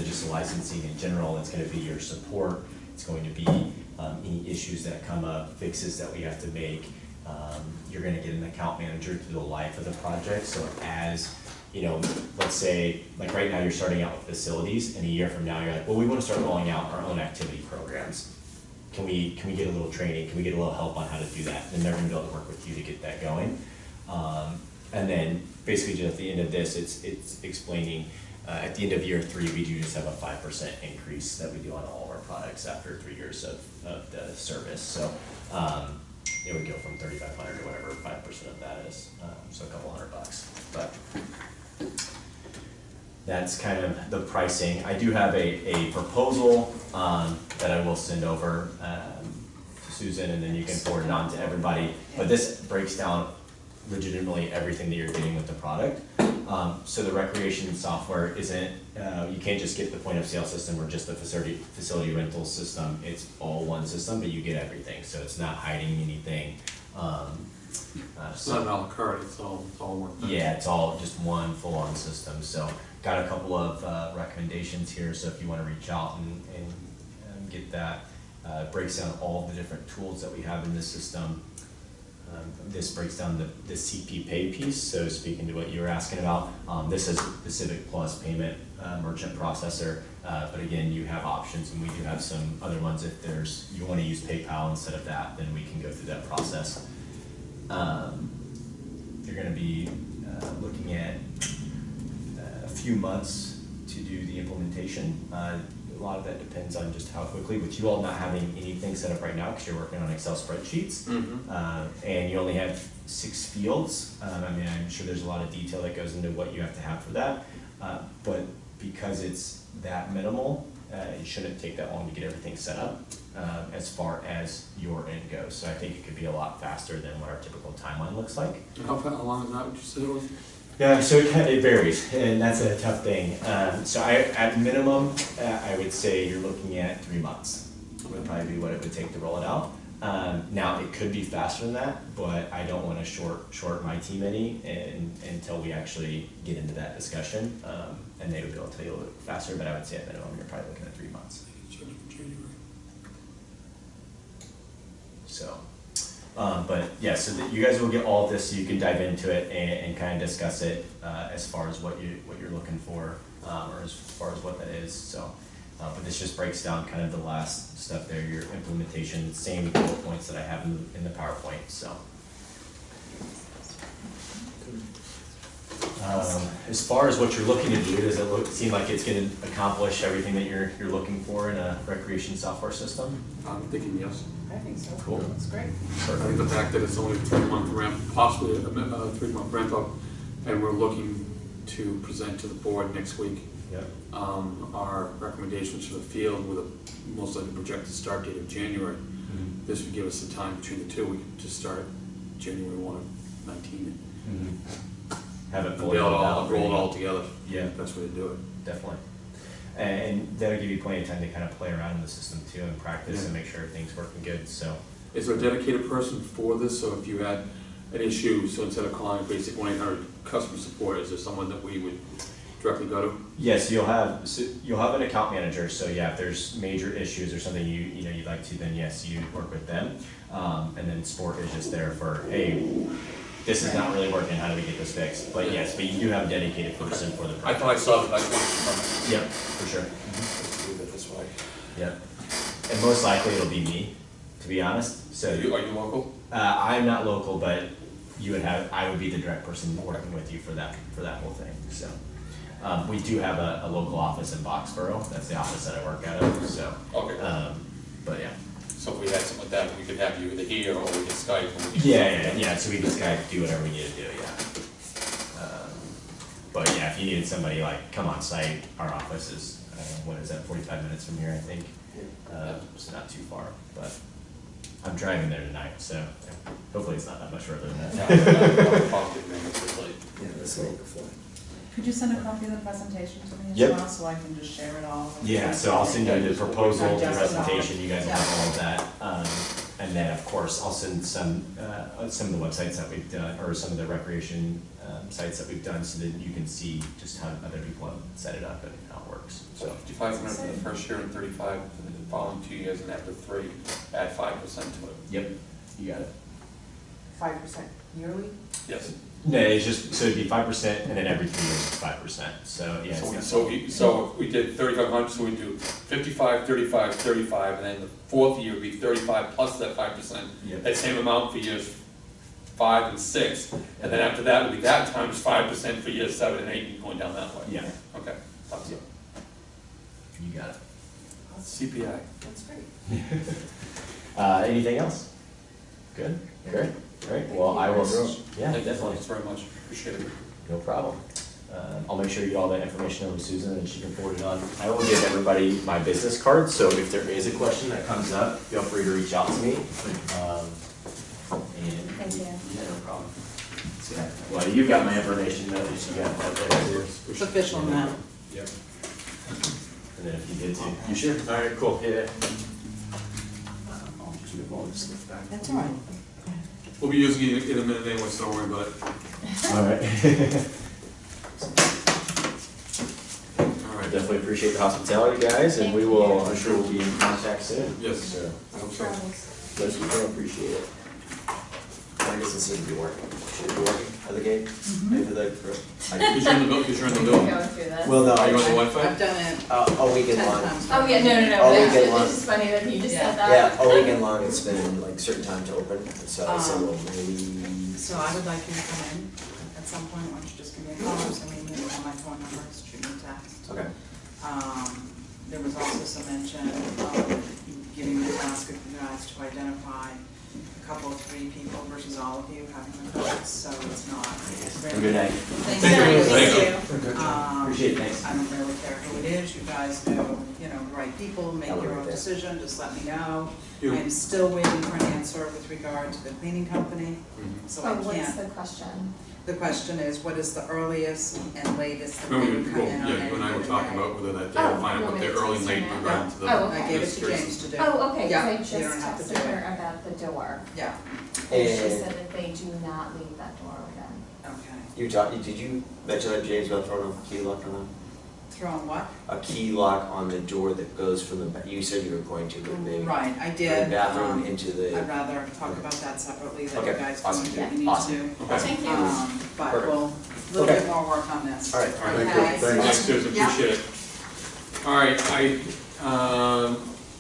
just licensing in general. It's gonna be your support, it's going to be any issues that come up, fixes that we have to make. You're gonna get an account manager through the life of the project, so as, let's say, like right now, you're starting out with facilities, and a year from now, you're like, well, we wanna start rolling out our own activity programs. Can we get a little training, can we get a little help on how to do that? And they're gonna be able to work with you to get that going. And then, basically, just at the end of this, it's explaining, at the end of year 3, we do just have a 5% increase that we do on all of our products after 3 years of the service, so, it would go from 3,500 to whatever 5% of that is, so a couple $100, but that's kind of the pricing. I do have a proposal that I will send over to Susan, and then you can forward it on to everybody. But this breaks down legitimately everything that you're getting with the product. So the recreation software isn't, you can't just get the point of sale system or just the facility rental system. It's all one system, but you get everything, so it's not hiding anything. It's not an à la carte, it's all one thing. Yeah, it's all just one full-on system. So got a couple of recommendations here, so if you want to reach out and get that, breaks down all the different tools that we have in this system. This breaks down the CP Pay piece, so speaking to what you were asking about, this is the Civic Plus payment merchant processor, but again, you have options, and we do have some other ones. If you want to use PayPal instead of that, then we can go through that process. You're going to be looking at a few months to do the implementation. A lot of that depends on just how quickly, with you all not having anything set up right now because you're working on Excel spreadsheets, and you only have 6 fields. I mean, I'm sure there's a lot of detail that goes into what you have to have for that, but because it's that minimal, it shouldn't take that long to get everything set up as far as your end goes. So I think it could be a lot faster than what our typical timeline looks like. How long is that, would you say it was? Yeah, so it varies, and that's a tough thing. So at minimum, I would say you're looking at 3 months. Would probably be what it would take to roll it out. Now, it could be faster than that, but I don't want to short my team any until we actually get into that discussion, and they would be able to tell you a little bit faster, but I would say at minimum, you're probably looking at 3 months. So. But yeah, so that you guys will get all of this, so you can dive into it and kind of discuss it as far as what you're looking for, or as far as what that is. So, but this just breaks down kind of the last step there, your implementation, same bullet points that I have in the PowerPoint. So, as far as what you're looking to do, does it seem like it's going to accomplish everything that you're looking for in a recreation software system? I'm thinking yes. I think so. Cool. That's great. I think the fact that it's only a 3-month ramp, possibly a 3-month ramp up, and we're looking to present to the board next week Yep. our recommendations for the field with a most likely projected start date of January. Mm-hmm. This would give us the time between the two. We could just start January 1 of 19. Mm-hmm. Have it And fully be able to rolled out, roll it ready. all together. Yeah. Best way to do it. Definitely. And that'll give you plenty of time to kind of play around in the system too and practice Yeah. and make sure everything's working good. So, Is there a dedicated person for this? So if you had an issue, so instead of calling a basic 1-800 customer support, is there someone that we would directly go to? yes, you'll have an account manager. So yeah, if there's major issues or something you'd like to, then yes, you work with them. And then support is just there for, hey, this is not really working, how do we get this fixed? But yes, but you do have a dedicated person for the I project. thought I saw that. I just wanted to confirm Yep, for sure. it. Let's do that this way. Yep. And most likely it'll be me, to be honest. So Are you local? I'm not local, but I would be the direct person working with you for that whole thing. So we do have a local office in Boxborough. That's the office that I work out of. So Okay. but yeah. So if we had something like that, we could have you either here or we could Skype. And we could Yeah. So we can Skype, do whatever we need to do. Yeah. But yeah, if you needed somebody like come on site, our office is what is that? 45 minutes from here, I think. It's not too far, but I'm driving there tonight, so hopefully it's not that much further than that. Yeah, that's like before. Could you send a copy of the presentation to me as Yep. well, so I can just share it all? Yeah, so I'll send you the proposal, the Digest it all. presentation, you guys will have all of that. And then, of course, I'll send some of the websites that we've done, or some of the recreation sites that we've done, so that you can see just how other people have set it up and how it works. So 5,500 for the first year and 35 for the following 2 years, and after 3, add 5% to it. Yep, you got it. 5% yearly? Yes. No, it's just, so it'd be 5%, and then every 3 years it's 5%, so yeah. So if we did 3,500, so we do 55, 35, 35, and then the 4th year would be 35 plus that 5%. Yep. That same amount for years 5 and 6, and then after that would be that times 5% for years 7 and 8, and going down that way. Yeah, Okay. That's it. you got it. CPI. That's great. Anything else? Good, great, well, I will, yeah, Thank you definitely. very much. Appreciate it. No problem. I'll make sure you get all that information over to Susan and she can forward it on. I will give everybody my business card, so if there is a question that comes up, feel free to reach out to me. And Thank you. yeah, no problem. Yeah. Well, you've got my information, at least you got that there too. It's official now. Yep. And then if you did too. You sure? All right, cool, yeah. I'll just move all this stuff back. That's all right. We'll be using it in a minute anyway, so don't worry about it. All right. All right. Definitely appreciate the hospitality, guys, and we will, I'm sure we'll be in contact soon. Yes. So, I hope so. thank you, I appreciate it. Mine doesn't seem to be working. Should it be working at the gate? Maybe like for. Because you're in the building, you're in the We're building. going through this. Well, no, Are you on the I've Wi-Fi? done it a weekend 10 long. times. Oh, yeah, no, Oh, we but get it's one. just funny that you just Yeah. said that. Yeah, a weekend long, it's been like certain time to open, and so I said, well, maybe. So I would like you to come in at some point, why don't you just give me a call, or send me an email on my phone number, shoot me a text. Okay. There was also some mention of giving the task of you guys to identify a couple of 3 people versus all of you having the codes, so it's not. Have a good night. Thank Thank you. you. Appreciate it, thanks. I don't really care who it is, you guys know, the right people, make I'll your write own that. decision, just let me know. You- I'm still waiting for an answer with regard to the cleaning company, so I Oh, what's can't. the question? The question is, what is the earliest and latest that Remember, they would come in on yeah, any you and I were given talking day? about whether that day Oh, will find you out want what me they're to early text and late her now? regarding to the. Oh, I okay. gave it to registration. James to do. Oh, okay, Yeah, so I you just don't have to texted do it. her about the door. Yeah, And she And said that they do not leave that door open. okay. did you mention that James about throwing a key lock on them? Throwing what? A key lock on the door that goes from the, you said you were going to, but maybe. Right, I From did. the bathroom into the. I'd rather talk about that separately, that you Okay, guys do awesome. what you need Awesome. to do. Okay. Thank you. But Perfect. we'll, a little Okay. bit more work on this. All right. Thank you. Okay. Thanks. Thanks, Susan, Yeah. appreciate it. All right, I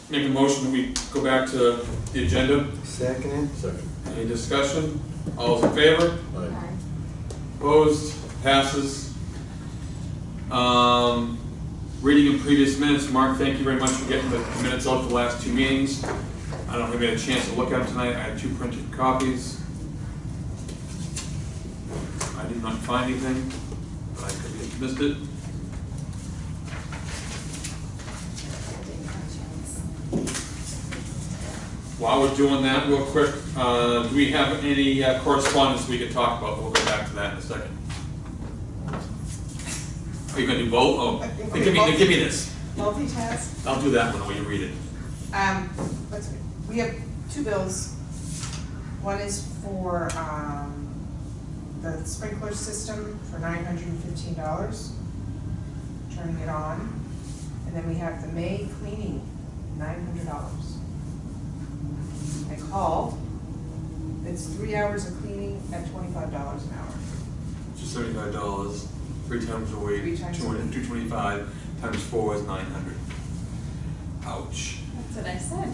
make a motion that we go back to the agenda. Second. Second. Any discussion? All those in favor? Aye. Okay. Opposed? Passes. Reading in previous minutes, Mark, thank you very much for getting the minutes out for the last 2 meetings. I don't know if we had a chance to look at them tonight. I had 2 printed copies. I did not find anything, but I could have missed it. While we're doing that, real quick, do we have any correspondence we can talk about? We'll go back to that in a second. Are you gonna do both? Oh, they give me this. Multitask. I'll do that one while you read it. We have 2 bills. One is for, the sprinkler system for $915, turning it on. And then we have the May cleaning, $900. I called, it's 3 hours of cleaning at $25 an hour. Just $75, 3 times a week, 3 times a week. 225 times 4 is 900. Ouch. That's what I said.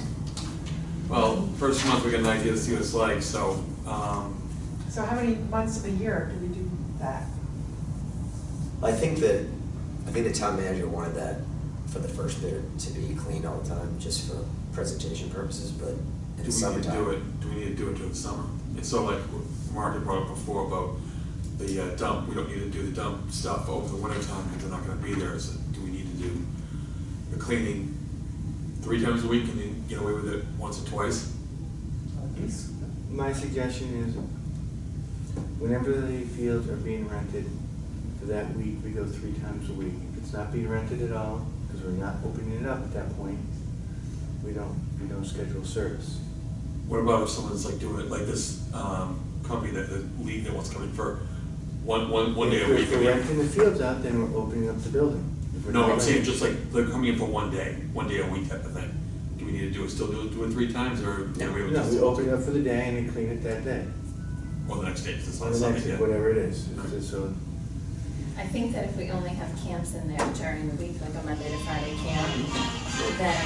Well, first month we get an idea to see what it's like, so, So how many months of the year do we do that? I think the town manager wanted that for the first bit to be cleaned all the time, just for presentation purposes, but in do the we need to summertime. do it? Do we need to do it during the summer? It's so like Mark had brought up before about the dump. We don't need to do the dump stuff over the winter time because they're not gonna be there. So do we need to do the cleaning 3 times a week and then get away with it once or twice? My suggestion is, whenever the fields are being rented, for that week, we go 3 times a week. If it's not being rented at all, because we're not opening it up at that point, we don't schedule service. What about if someone's like doing it like this company that the league that wants to come in for one day a week? If we're renting the fields out, then we're opening up the building. If we're No, not I'm saying renting- just like they're coming in for one day a week type of thing. Do we need to do it, still do it 3 times or? No, we would we just- open it up for the day and then clean it that day. Or the next day, 'cause it's Or not the Sunday next day, yet. whatever it is. It's just so, I think that if we only have camps in there during the week, like a Monday to Friday camp, then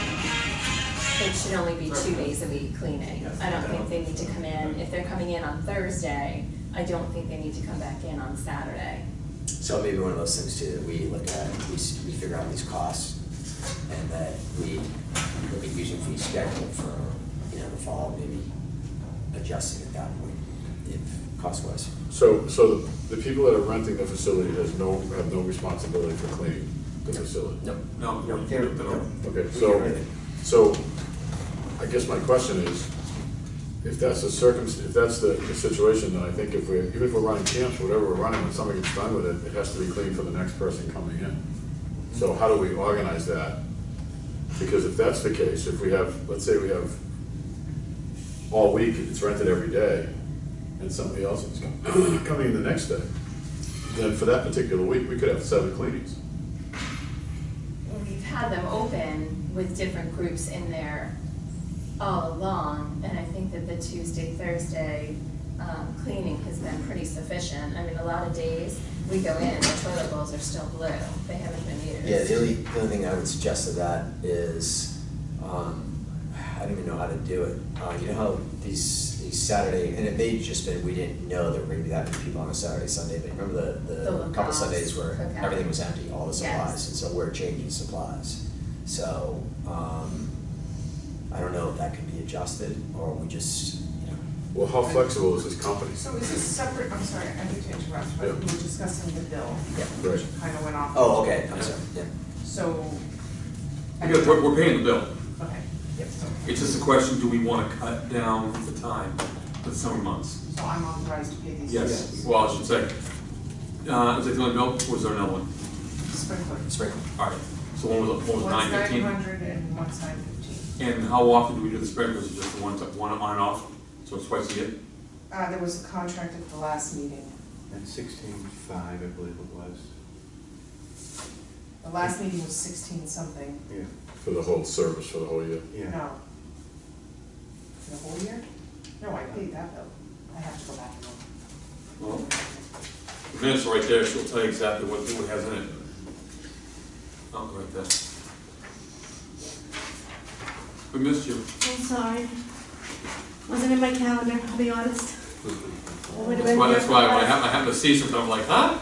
it should only be 2 days a week cleaning. I don't think they need to come in, if they're coming in on Thursday, I don't think they need to come back in on Saturday. So maybe one of those things too, that we look at, we figure out these costs, and that we look at using fee schedule for, the fall, maybe adjusting at that point, if cost-wise. So the people that are renting the facility have no responsibility for cleaning the facility? No. No, No, we they're- don't. Okay, so I guess my question is, if that's if that's the situation, then I think even if we're running camps, whatever we're running, when somebody gets done with it, it has to be clean for the next person coming in. So how do we organize that? Because if that's the case, if we have, let's say we have all week, it's rented every day, and somebody else is coming in the next day, then for that particular week, we could have 7 cleanings. We've had them open with different groups in there all along, and I think that the Tuesday, Thursday cleaning has been pretty sufficient. I mean, a lot of days we go in, the toilet bowls are still blue, they haven't been used. Yeah, the only thing I would suggest to that is, I don't even know how to do it. You know how these Saturday, and it may have just been, we didn't know there were gonna be that many people on a Saturday, Sunday, but remember the couple lacrosse Sundays where cookout. everything was empty, all the supplies, Yes. and so we're changing supplies. So, I don't know if that can be adjusted, or we just, you know. Well, how flexible is this company? So is this separate, I'm sorry, I hate to interrupt, but Yeah. we were discussing the bill, Yeah. Right. which kind of went off. Oh, okay, I'm sorry, yeah. So. Because we're paying the bill. Okay, Yep. It's just a question, do we want to cut down the time for the summer months? so I'm authorized to pay these. Yes, well, I should say. Is that the only bill, or was there another one? Sprinkler. Sprinkle. All right, so one was One's 9:15? 900 and one's 915. And how often do we do the sprinklers, just the one on and off, so it's twice a year? There was a contract at the last meeting. At 16.5, I believe it was. The last meeting was 16 something. Yeah, For the whole service, for the whole year? yeah. No. The whole year? No, I paid that bill. I have to go back and look. Well, the minutes are right there, she'll tell you exactly what it has in it. Oh, right there. We missed you. I'm sorry. Wasn't in my calendar, I'll be honest. That's why when I happen to see something, I'm like, huh?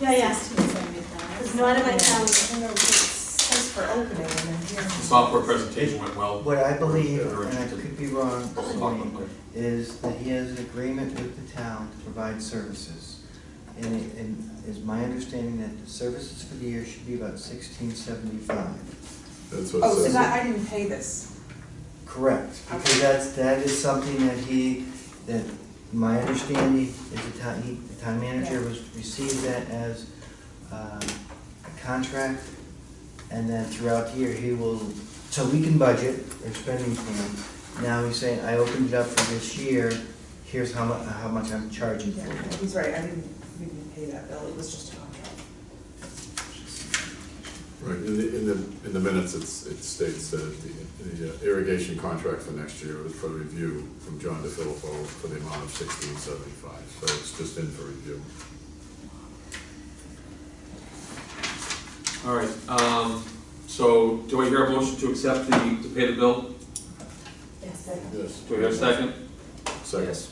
Yeah, yeah. It's not in my calendar. I know, it says for opening and then here. The software presentation went well. What I believe, Or- and I could be wrong, is that he has an agreement with the town to provide services. And is my understanding that the services for the year should be about $16.75. That's what it Oh, so says. that, I didn't pay this. Correct, because that is something that my understanding is the town manager received that as a contract, and then throughout the year, he will, so we can budget our spending plan. Now he's saying, I opened it up for this year, here's how much I'm charging for Yeah, it. he's right, we didn't pay that bill, it was just a contract. Right, in the minutes, it states that the irrigation contract for next year was for review from John DeFilippo for the amount of $16.75, so it's just in for review. All right, so do I hear a motion to accept to pay the bill? Yes. Yes. Do I hear a second? Second. Yes.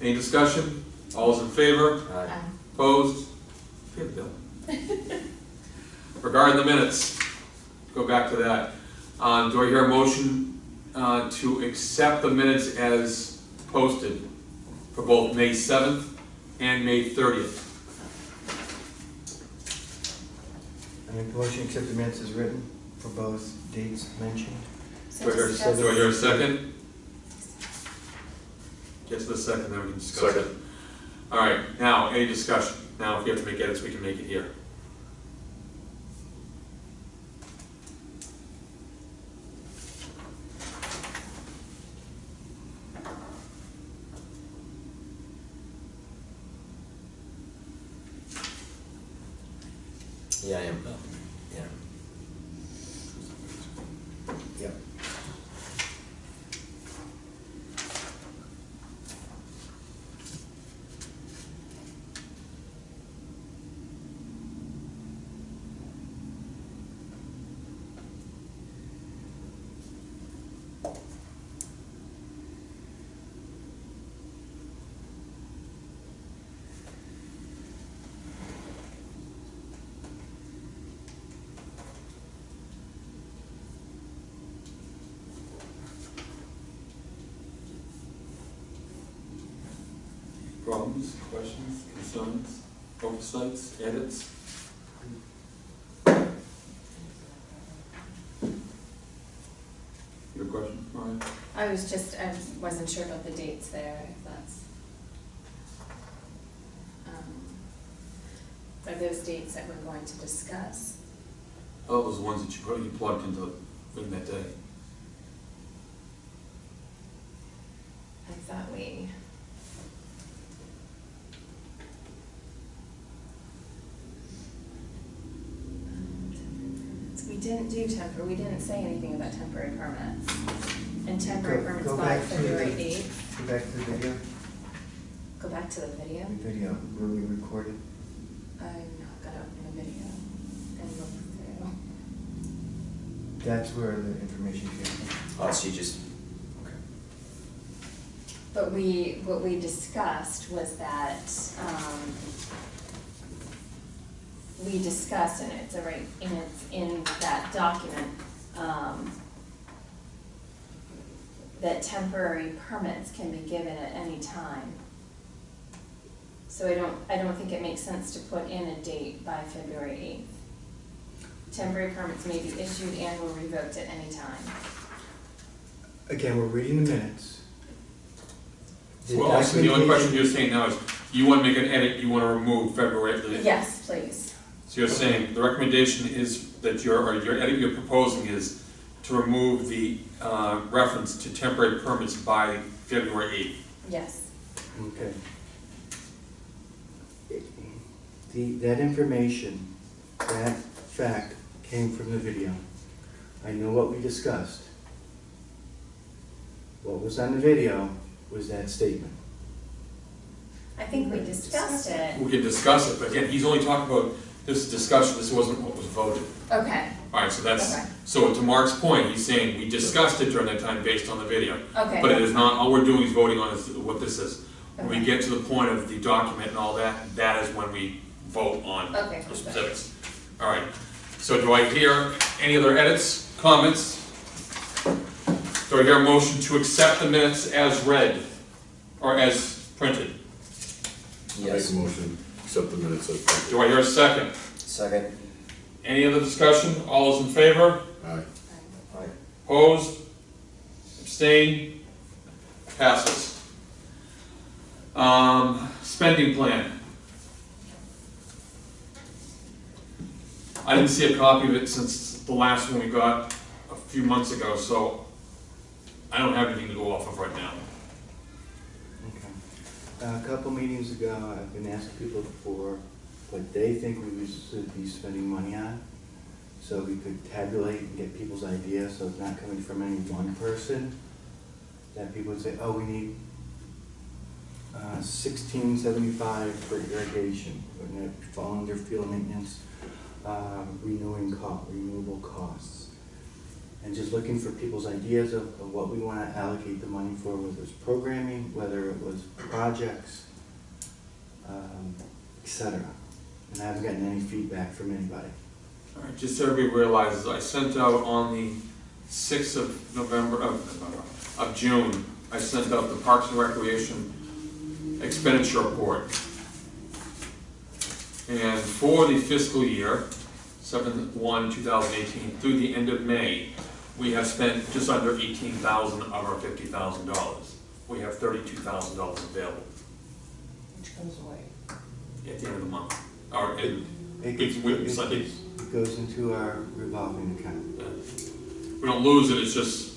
Any discussion? All's in favor? Opposed? Pay the bill. Regarding the minutes, go back to that. Do I hear a motion to accept the minutes as posted for both May 7th and May 30th? I make the motion to accept the minutes as written for both dates mentioned. Do I hear a second? Get to the second, then we can discuss it. Second. All right, now, any discussion? Now, if you have to make edits, we can make it here. Yeah, I am, yeah. Yep. Problems, questions, concerns, oversights, edits? Your question, Mariah? I wasn't sure about the dates there, if that's, are those dates that we're going to discuss? Oh, those ones that you plugged into the thing that day. I thought we. We didn't do we didn't say anything about temporary permits. And temporary permits Go by back to February the- 8th. Go back to the video, Go back to the video. where we recorded. I'm not gonna open the video and look through. That's where the information came from. Oh, so you just, okay. But what we discussed was that, we discussed, and it's in that document, that temporary permits can be given at any time. So I don't think it makes sense to put in a date by February 8th. Temporary permits may be issued and or revoked at any time. Again, we're reading the minutes. Well, so the only question you're saying now is, you want to make an edit, you want to remove February. Yes, please. So you're saying, the recommendation is that your edit you're proposing is to remove the reference to temporary permits by February 8th. Yes. Okay. That information, that fact came from the video. I know what we discussed. What was on the video was that statement. I think we discussed it. We can discuss it, but again, he's only talking about this discussion, this wasn't what was voted. Okay, Alright, so that's, Okay. so to Mark's point, he's saying we discussed it during that time based on the video. okay. But it is not, all we're doing is voting on is what this is. When we Okay. get to the point of the document and all that, that is when we vote on Okay, the specifics. Alright, so do I hear any other edits, comments? Do I hear a motion to accept the minutes as read, or as printed? Make Yes. a motion, accept the minutes as printed. Do I hear a second? Second. Any other discussion? All those in favor? Aye. Aye. Opposed? Abstained? Passes. Spending plan. I didn't see a copy of it since the last one we got a few months ago, so I don't have anything to go off of right now. Okay. A couple meetings ago, I've been asking people for what they think we should be spending money on, so we could tabulate and get people's ideas, so it's not coming from any one person. That people would say, oh, we need $16.75 for irrigation, and it fall under field maintenance, renewable costs. And just looking for people's ideas of what we want to allocate the money for, whether it's programming, whether it was projects, etc. And I haven't gotten any feedback from anybody. All right, just so everybody realizes, I sent out on the 6th of November, of June, I sent out the Parks and Recreation expenditure report. And for the fiscal year, 7/1/2018, through the end of May, we have spent just under $18,000 of our $50,000. We have $32,000 available Which goes away. at the end of the month. Or It it goes into our revolving account. we don't lose it, it's just,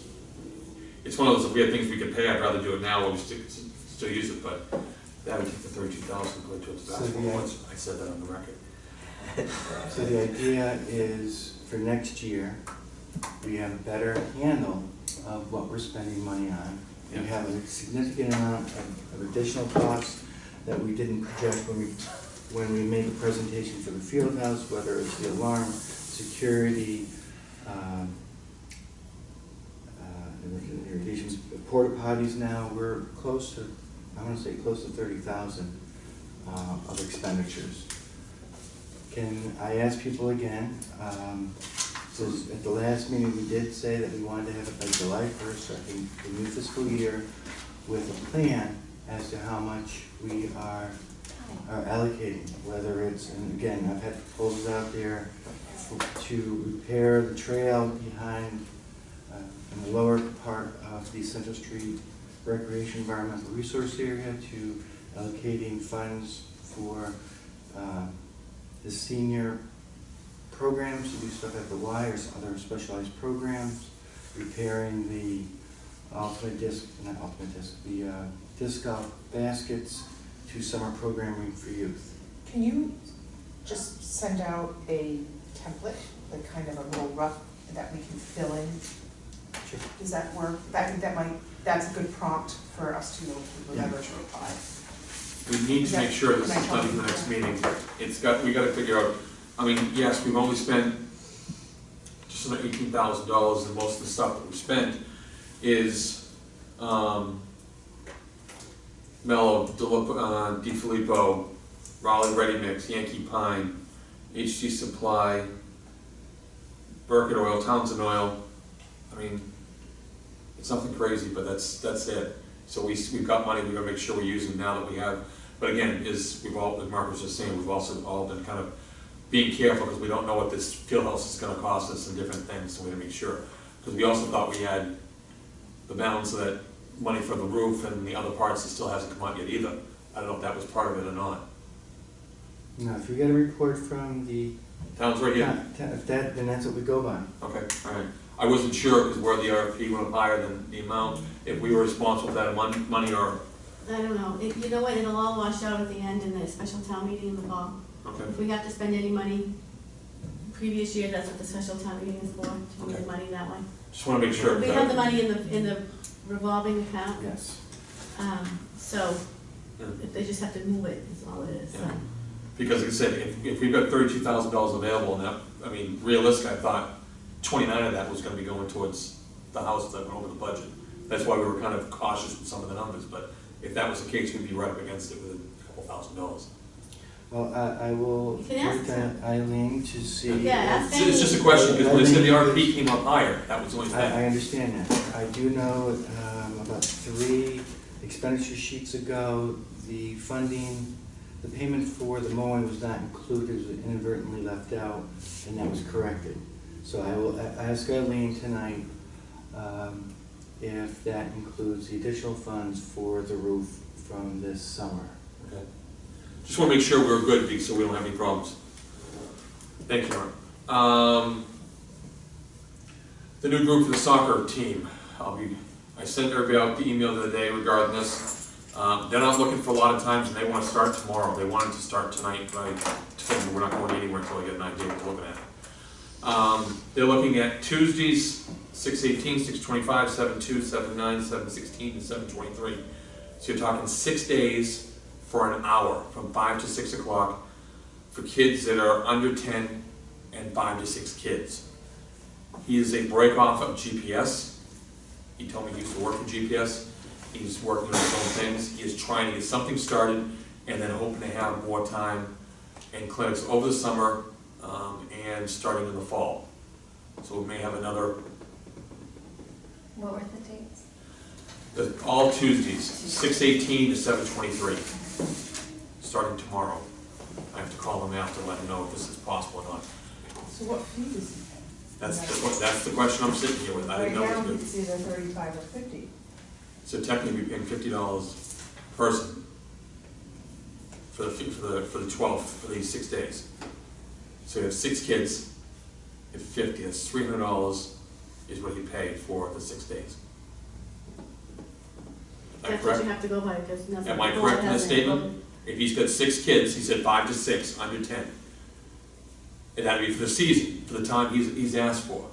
it's one of those, if we had things we could pay, I'd rather do it now, we'll still use it, but that would take the $32,000 going towards the So basketball the- once, I said that on the record. So the idea is for next year, we have a better handle of what we're spending money on. We Yeah. have a significant amount of additional costs that we didn't project when we made the presentation for the field house, whether it's the alarm, security, irrigations, porta potties now, we're close to, I want to say close to 30,000 of expenditures. Can I ask people again, so at the last meeting, we did say that we wanted to have it by July 1st, starting the new fiscal year, with a plan as to how much we are allocating, whether it's, and again, I've had proposals out there to repair the trail behind in the lower part of the Center Street Recreation Environmental Resource Area to allocating funds for the senior programs to do stuff at the Y or other specialized programs, repairing the the disc golf baskets to summer programming for youth. Can you just send out a template, like kind of a little rough, that we can fill in? Sure. Does that work? I think that's a good prompt for us to know to remember to reply. We need to make sure this is done in the next meeting. We gotta figure out, I mean, yes, we've only spent just under $18,000, and most of the stuff that we've spent is, Mellow, DeFilippo, Raleigh Ready Mix, Yankee Pine, HG Supply, Burkett Oil, Townsend Oil. I mean, it's nothing crazy, but that's it. So we've got money, we've got to make sure we're using now that we have. But again, as Mark was just saying, we've also all been kind of being careful because we don't know what this field house is going to cost us and different things, so we got to make sure. Because we also thought we had the balance of that money for the roof and the other parts that still hasn't come out yet either. I don't know if that was part of it or not. Now, if you get a report from the Town's right here. then that's what we go by. Okay, all right. I wasn't sure because where the RFP went up higher than the amount, if we were responsible for that money or, I don't know, you know what, it'll all wash out at the end in the special town meeting in the fall. okay. If we have to spend any money, previous year, that's what the special town meeting is for, to move Okay. the money that way. Just want to make sure. We have the money in the revolving account, Yes. so Yeah. if they just have to move it, is all it is, so. Yeah. Because like I said, if we've got $32,000 available, and that, I mean, realistic, I thought 29 of that was going to be going towards the house that went over the budget. That's why we were kind of cautious with some of the numbers, but if that was the case, we'd be right up against it with a couple $1,000s. Well, I will You can ask get Eileen to see. Yeah, ask It's just a question, because when it said the RFP came up higher, that was the only thing. I understand that. I do know about 3 expenditure sheets ago, the funding, the payment for the mowing was not included, it was inadvertently left out, and that was corrected. So I will ask Eileen tonight if that includes the additional funds for the roof from this summer. Okay. Just want to make sure we're good, so we don't have any problems. Thank you, Mark. The new group for the soccer team. I sent everybody out the email the other day regarding this. They're not looking for a lot of times, and they want to start tomorrow. They wanted to start tonight, but I told them we're not going anywhere until I get an idea what they're looking at. They're looking at Tuesdays, 6:18, 6:25, 7:2, 7:9, 7:16, and 7:23. So you're talking 6 days for an hour, from 5 to 6 o'clock, for kids that are under 10 and 5 to 6 kids. He is a break off of GPS. He told me he used to work for GPS. He's working on his own things. He is trying to get something started and then hoping to have more time and clinics over the summer and starting in the fall. So we may have another, What were the dates? all Tuesdays, 6:18 to 7:23, starting tomorrow. I have to call them after to let them know if this is possible or not. So what fee does he pay? That's the question I'm sitting here with. I didn't know Right what now, to do. it's either 35 or 50. So technically, we're paying $50 per person for the 12, for these 6 days. So you have 6 kids at 50, that's $300 is what he paid for the 6 days. Am I That's what correct? you have to go by, because nothing. Am I the board correct in this hasn't statement? If he's got 6 kids, he said 5 to 6, under 10. It had to be for the season, for the time he's asked for.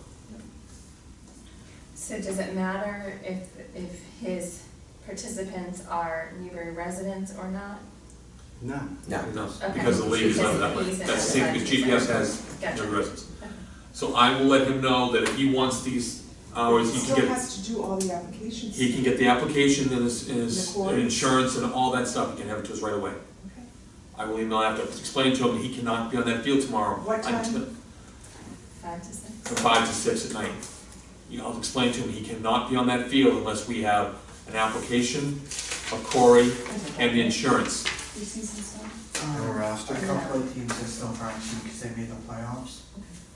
So does it matter if his participants are Newbury residents or not? No. No. No, Okay. because the league is not that way. Because he's That's the same, because GPS has Gotcha. no residents. So I will let him know that if he wants these hours, He he still can get, has to do all the applications. he can get the application and his Record. insurance and all that stuff, he can have it to us right away. Okay. I will email after, explain to him that he cannot be on that field tomorrow. What time? until 5 to 6? From 5 to 6 at night. I'll explain to him he cannot be on that field unless we have an application, a Corey, and the insurance. Preseason stuff? The roster. A couple of teams are still practicing because they made the playoffs.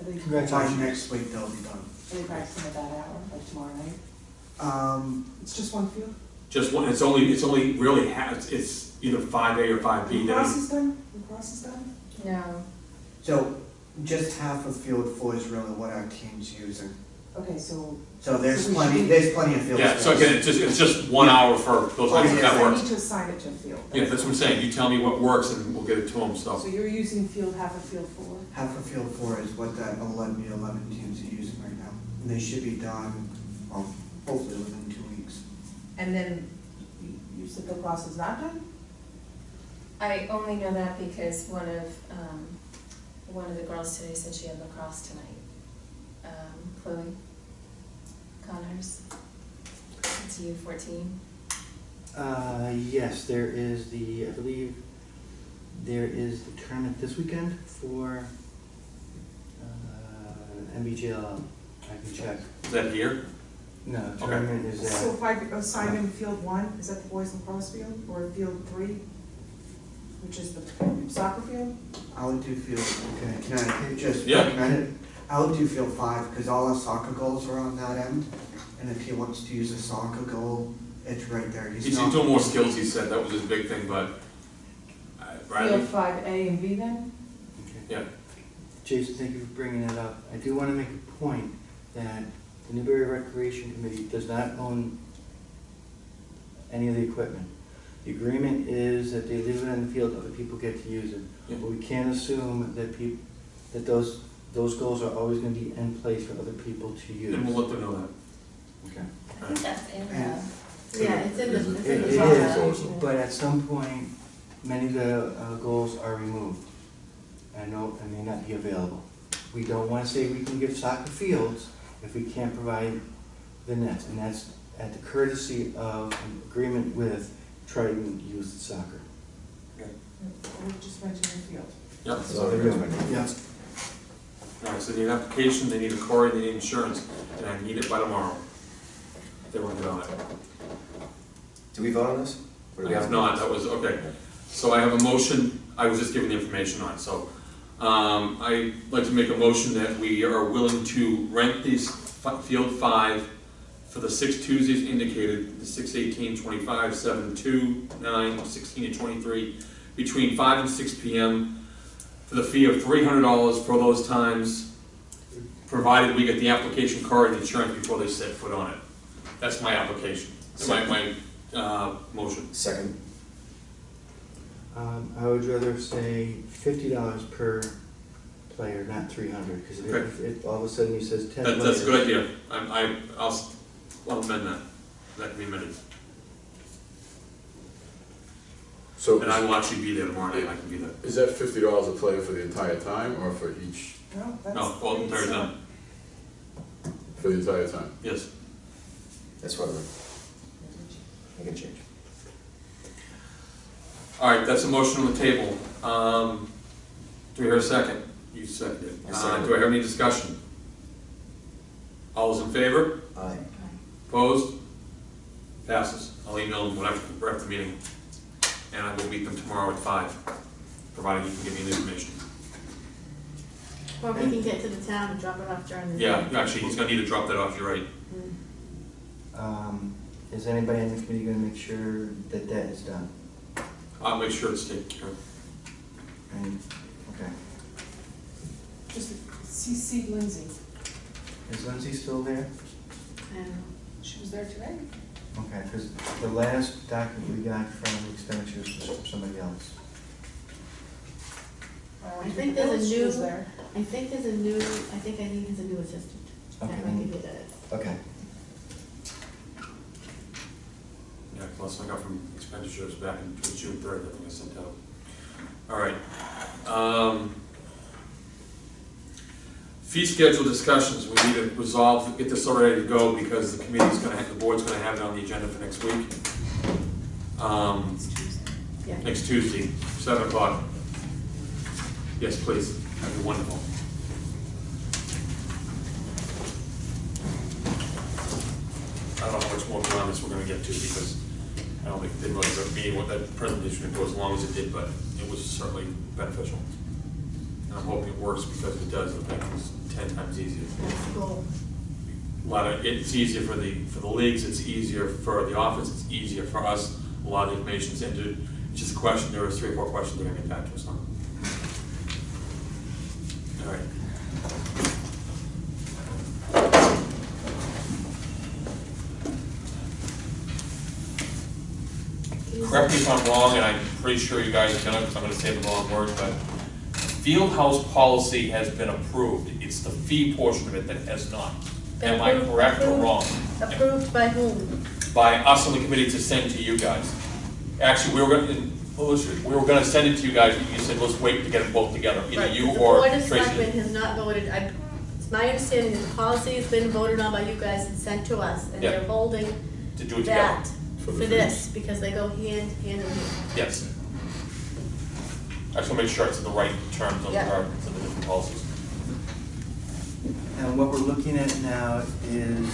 Are they, By Congratulations. next week, they'll be done. are they practicing at that hour, like tomorrow night? It's It's just one field? Just one, it's only really it's either 5A or 5B. Lacrosse is done? Lacrosse is done? No, So just half of field 4 is really what our team's using. Okay, so. So there's So we plenty, should- there's plenty of field Yeah, so space. again, it's just 1 hour for those Oh, nights yeah. that I works. need to assign it to a field. Yeah, that's what I'm saying, you tell me what works and we'll get it to them, So so. you're using field, half of field 4? Half of field 4 is what the 11 teams are using right now. And they should be done, well, hopefully within 2 weeks. And then you said lacrosse is not done? I only know that because one of the girls today said she had lacrosse tonight. Chloe Connors, it's U14. Yes, there is I believe, there is the tournament this weekend for, NBGL, I can check. Is that here? No, the Okay. tournament is So at, if I assign in field 1, is that the boys lacrosse field, or field 3, which is the soccer field? I would do field, can I just Yeah. recommend it? I would do field 5 because all our soccer goals are on that end. And if he wants to use a soccer goal, it's right there. He's not- doing more skills, he said, that was his big thing, but. Bradley? Field 5A and B then? okay. Yeah, Jason, thank you for bringing that up. I do want to make a point that the Newbury Recreation Committee does not own any of the equipment. The agreement is that they leave it on the field, other people get to use it. Yeah. But we can't assume that that those goals are always going to be in place for other people to use. and we'll let them know that. Okay. I think that's in And- Yeah, it's in the, it's in It the is, bylaw. but at some point, many of the goals are removed and may not be available. We don't want to say we can give soccer fields if we can't provide the nets, and that's at the courtesy of an agreement with Triton Youth Soccer. We just mentioned the field. Yep. That's all they're doing. Yeah. All right, so they need an application, they need a query, they need insurance, and I need it by tomorrow. They want to get on it. Do we vote on this? Or do we I have not, that was, okay. So I have a motion, I was just giving the information on it, so. I'd like to make a motion that we are willing to rent these field 5 for the 6 Tuesdays indicated, the 6/18, 25, 7, 2, 9, 16, and 23, between 5 and 6 p.m. for the fee of $300 for those times, provided we get the application card and insurance before they set foot on it. That's my application, my motion. Second. I would rather say $50 per player, not $300, because Okay. if all of a sudden he says 10 That's a good players. idea. I'll amend that. That can be amended. So And I will actually be there tomorrow night, I can be there. is that $50 a player for the entire time or for each, No, that's. No, well, entire time, for the entire time? yes. That's what we're, make a change. All right, that's a motion on the table. Do we hear a second? You seconded it. I seconded. Do I have any discussion? All those in favor? Aye. Opposed? Passes. I'll email them whenever, we're at the meeting. And I will meet them tomorrow at 5, provided you can give me the information. Or we can get to the town and drop it off during the day. Yeah, actually, he's gonna need to drop that off, you're right. Is anybody on the committee going to make sure that that is done? I'll make sure it's taken care of. And, okay. Just CC Lindsay. Is Lindsay still there? I don't know. She was there today. Okay, because the last document we got from Expenditures was from somebody else. I think there's a She new, was there. I think there's a new, I think Eileen has a new assistant. Okay. That might be it. Okay. Yeah, plus I got from Expenditures back in June 3rd, I think I sent out. All right. Fee schedule discussions, we need to resolve, get this all ready to go because the committee's gonna have, the board's gonna have it on the agenda for next week. It's Tuesday. Yeah. Next Tuesday, 7 o'clock. Yes, please, that'd be wonderful. I don't know how much more beyond this we're gonna get to because I don't think it did really end up being what that presentation would go as long as it did, but it was certainly beneficial. And I'm hoping it works because if it does, it'll make things 10 times easier. That's cool. It's easier for the leagues, it's easier for the office, it's easier for us. A lot of the information's entered. It's just a question, there are 3 or 4 questions they're gonna get back to us on. All right. Correct me if I'm wrong, and I'm pretty sure you guys know it, because I'm gonna say the wrong word, but field house policy has been approved. It's the fee portion of it that has not. Am I correct or wrong? Approved by whom? By us on the committee to send to you guys. Actually, we were gonna send it to you guys, but you said, let's wait to get them both together, either Right, you the or Board of Selectmen Tracy. has not voted, it's my understanding that the policy has been voted on by you guys and sent to us, and Yeah. they're holding To do it together. that For for the this, because they go hand in hand. Yes. I just wanna make sure it's in the right terms on Yeah. regard to the different policies. And what we're looking at now is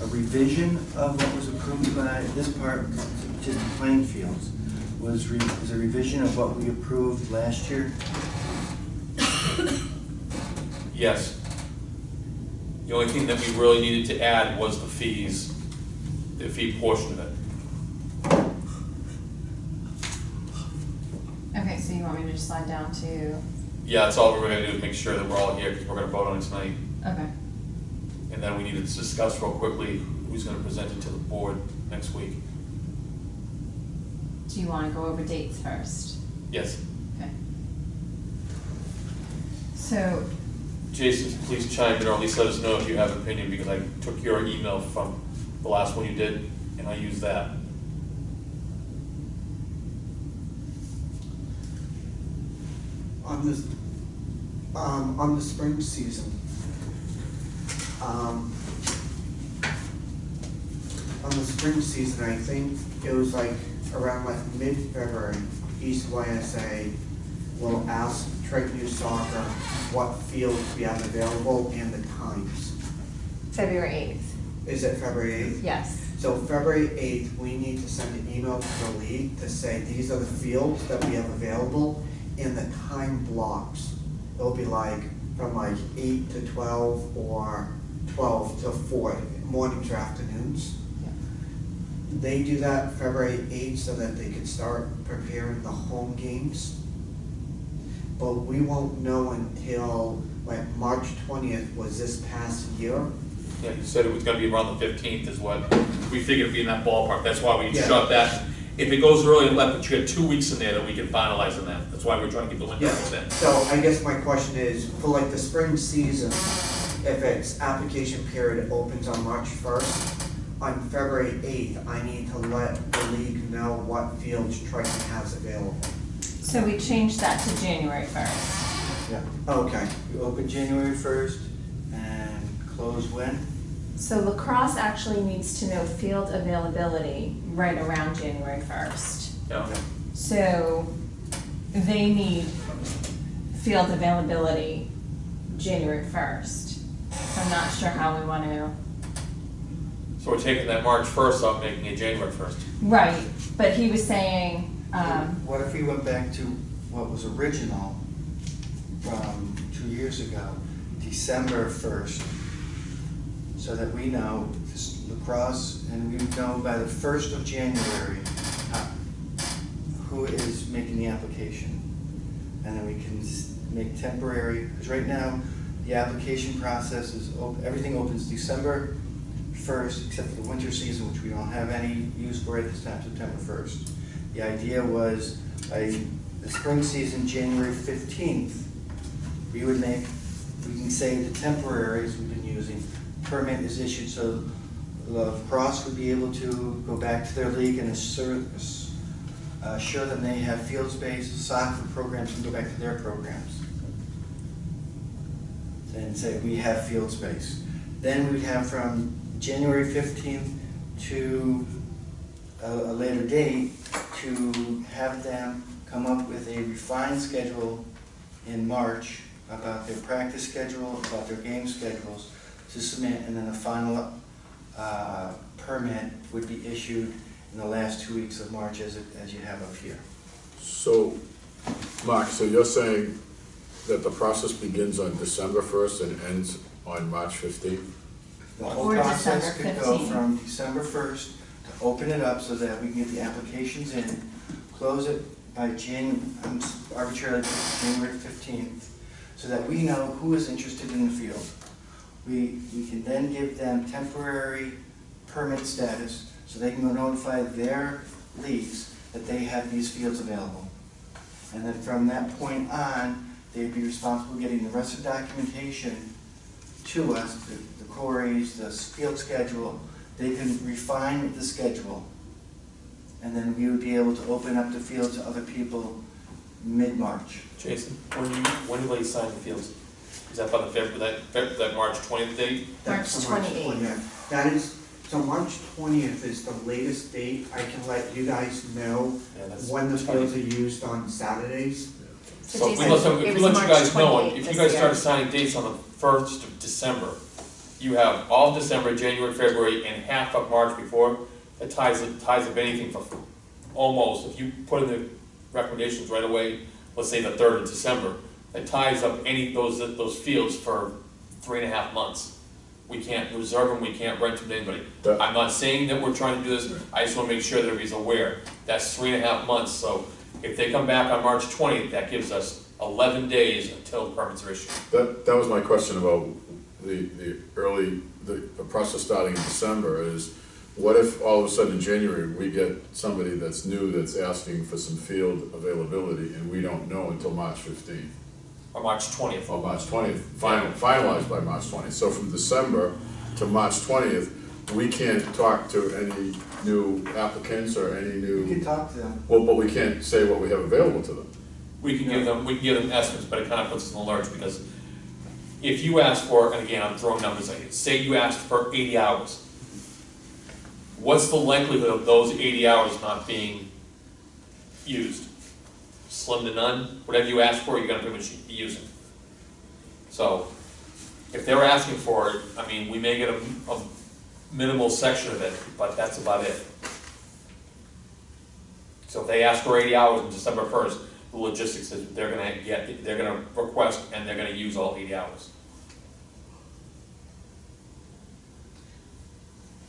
a revision of what was approved by this part, just the playing fields, is a revision of what we approved last year. Yes. The only thing that we really needed to add was the fees, the fee portion of it. Okay, so you want me to just slide down to, Yeah, that's all we're gonna do is make sure that we're all here, because we're gonna vote on it tonight. okay. And then we need to discuss real quickly who's gonna present it to the board next week. Do you wanna go over dates first? Yes. Okay. So, Jason, please chime in, or at least let us know if you have an opinion, because I took your email from the last one you did, and I used that. On the spring season, I think it was like around like mid-February, East YSA will ask Triton Youth Soccer what fields we have available and the times. February 8th, Is it February 8th? yes. So February 8th, we need to send an email to the league to say, these are the fields that we have available in the time blocks. It'll be like from like 8 to 12 or 12 to 4, mornings or afternoons. They do that February 8th so that they can start preparing the home games. But we won't know until like March 20th was this past year. Yeah, you said it was gonna be around the 15th is what, we figured it'd be in that ballpark, that's why we Yeah. shot that. If it goes early and left, but you got 2 weeks in there that we can finalize on that, that's why we're trying to keep the window open. So I guess my question is, for like the spring season, if its application period opens on March 1st, on February 8th, I need to let the league know what fields Triton has available. So we changed that to January 1st. Yeah. Okay. We open January 1st and close when? So lacrosse actually needs to know field availability right around January 1st. Yeah, So they need field availability January 1st. So I'm not sure how we want to. so we're taking that March 1st off, making it January 1st. Right, but he was saying, What if we went back to what was original from 2 years ago, December 1st, so that we know this lacrosse, and we know by the 1st of January who is making the application. And then we can make temporary, because right now, the application process is, everything opens December 1st, except for the winter season, which we don't have any use for at this time, September 1st. The idea was by the spring season, January 15th, we can say the temporaries we've been using, permit is issued, so lacrosse would be able to go back to their league and assure them they have field space, soccer programs can go back to their programs. And say, we have field space. Then we'd have from January 15th to a later date to have them come up with a refined schedule in March about their practice schedule, about their game schedules to submit, and then a final permit would be issued in the last 2 weeks of March as you have up here. So, Mark, so you're saying that the process begins on December 1st and ends on March 15th? The whole Or process December could go 15th. from December 1st to open it up so that we can get the applications in, close it by arbitrarily January 15th, so that we know who is interested in the field. We can then give them temporary permit status, so they can go notify their leagues that they have these fields available. And then from that point on, they'd be responsible for getting the rest of the documentation to us, the queries, the field schedule. They can refine the schedule. And then we would be able to open up the field to other people mid-March. Jason, when do they sign the fields? Is that by that March 20th date? That's March the March 28th. 20th. That is, so March 20th is the latest date. I can let you guys know Yeah, that's when the tight. fields are used on Saturdays. So if we Jason, let, it if we was let you March guys know, 28th if you this guys year. start signing dates on the 1st of December, you have all of December, January, February, and half of March before, that ties up anything for almost, if you put in the recommendations right away, let's say the 3rd of December, that ties up those fields for 3.5 months. We can't reserve them, we can't rent them to anybody. That- I'm not saying that we're trying to do this, I just wanna make sure that everybody's aware. That's 3.5 months, so if they come back on March 20th, that gives us 11 days until permits are issued. That was my question about the process starting in December is, what if all of a sudden in January, we get somebody that's new that's asking for some field availability and we don't know until March 15th? Or March 20th. Or March 20th, finalized by March 20th. So from December to March 20th, we can't talk to any new applicants or any We can new, talk to them. well, but we can't say what we have available to them. We can give them estimates, but it kind of puts us in the lurch, because if you ask for, and again, I'm throwing numbers at you, say you asked for 80 hours. What's the likelihood of those 80 hours not being used? Slim to none. Whatever you ask for, you're gonna pretty much be using. So, if they're asking for it, I mean, we may get a minimal section of it, but that's about it. So if they ask for 80 hours on December 1st, the logistics is they're gonna request and they're gonna use all 80 hours.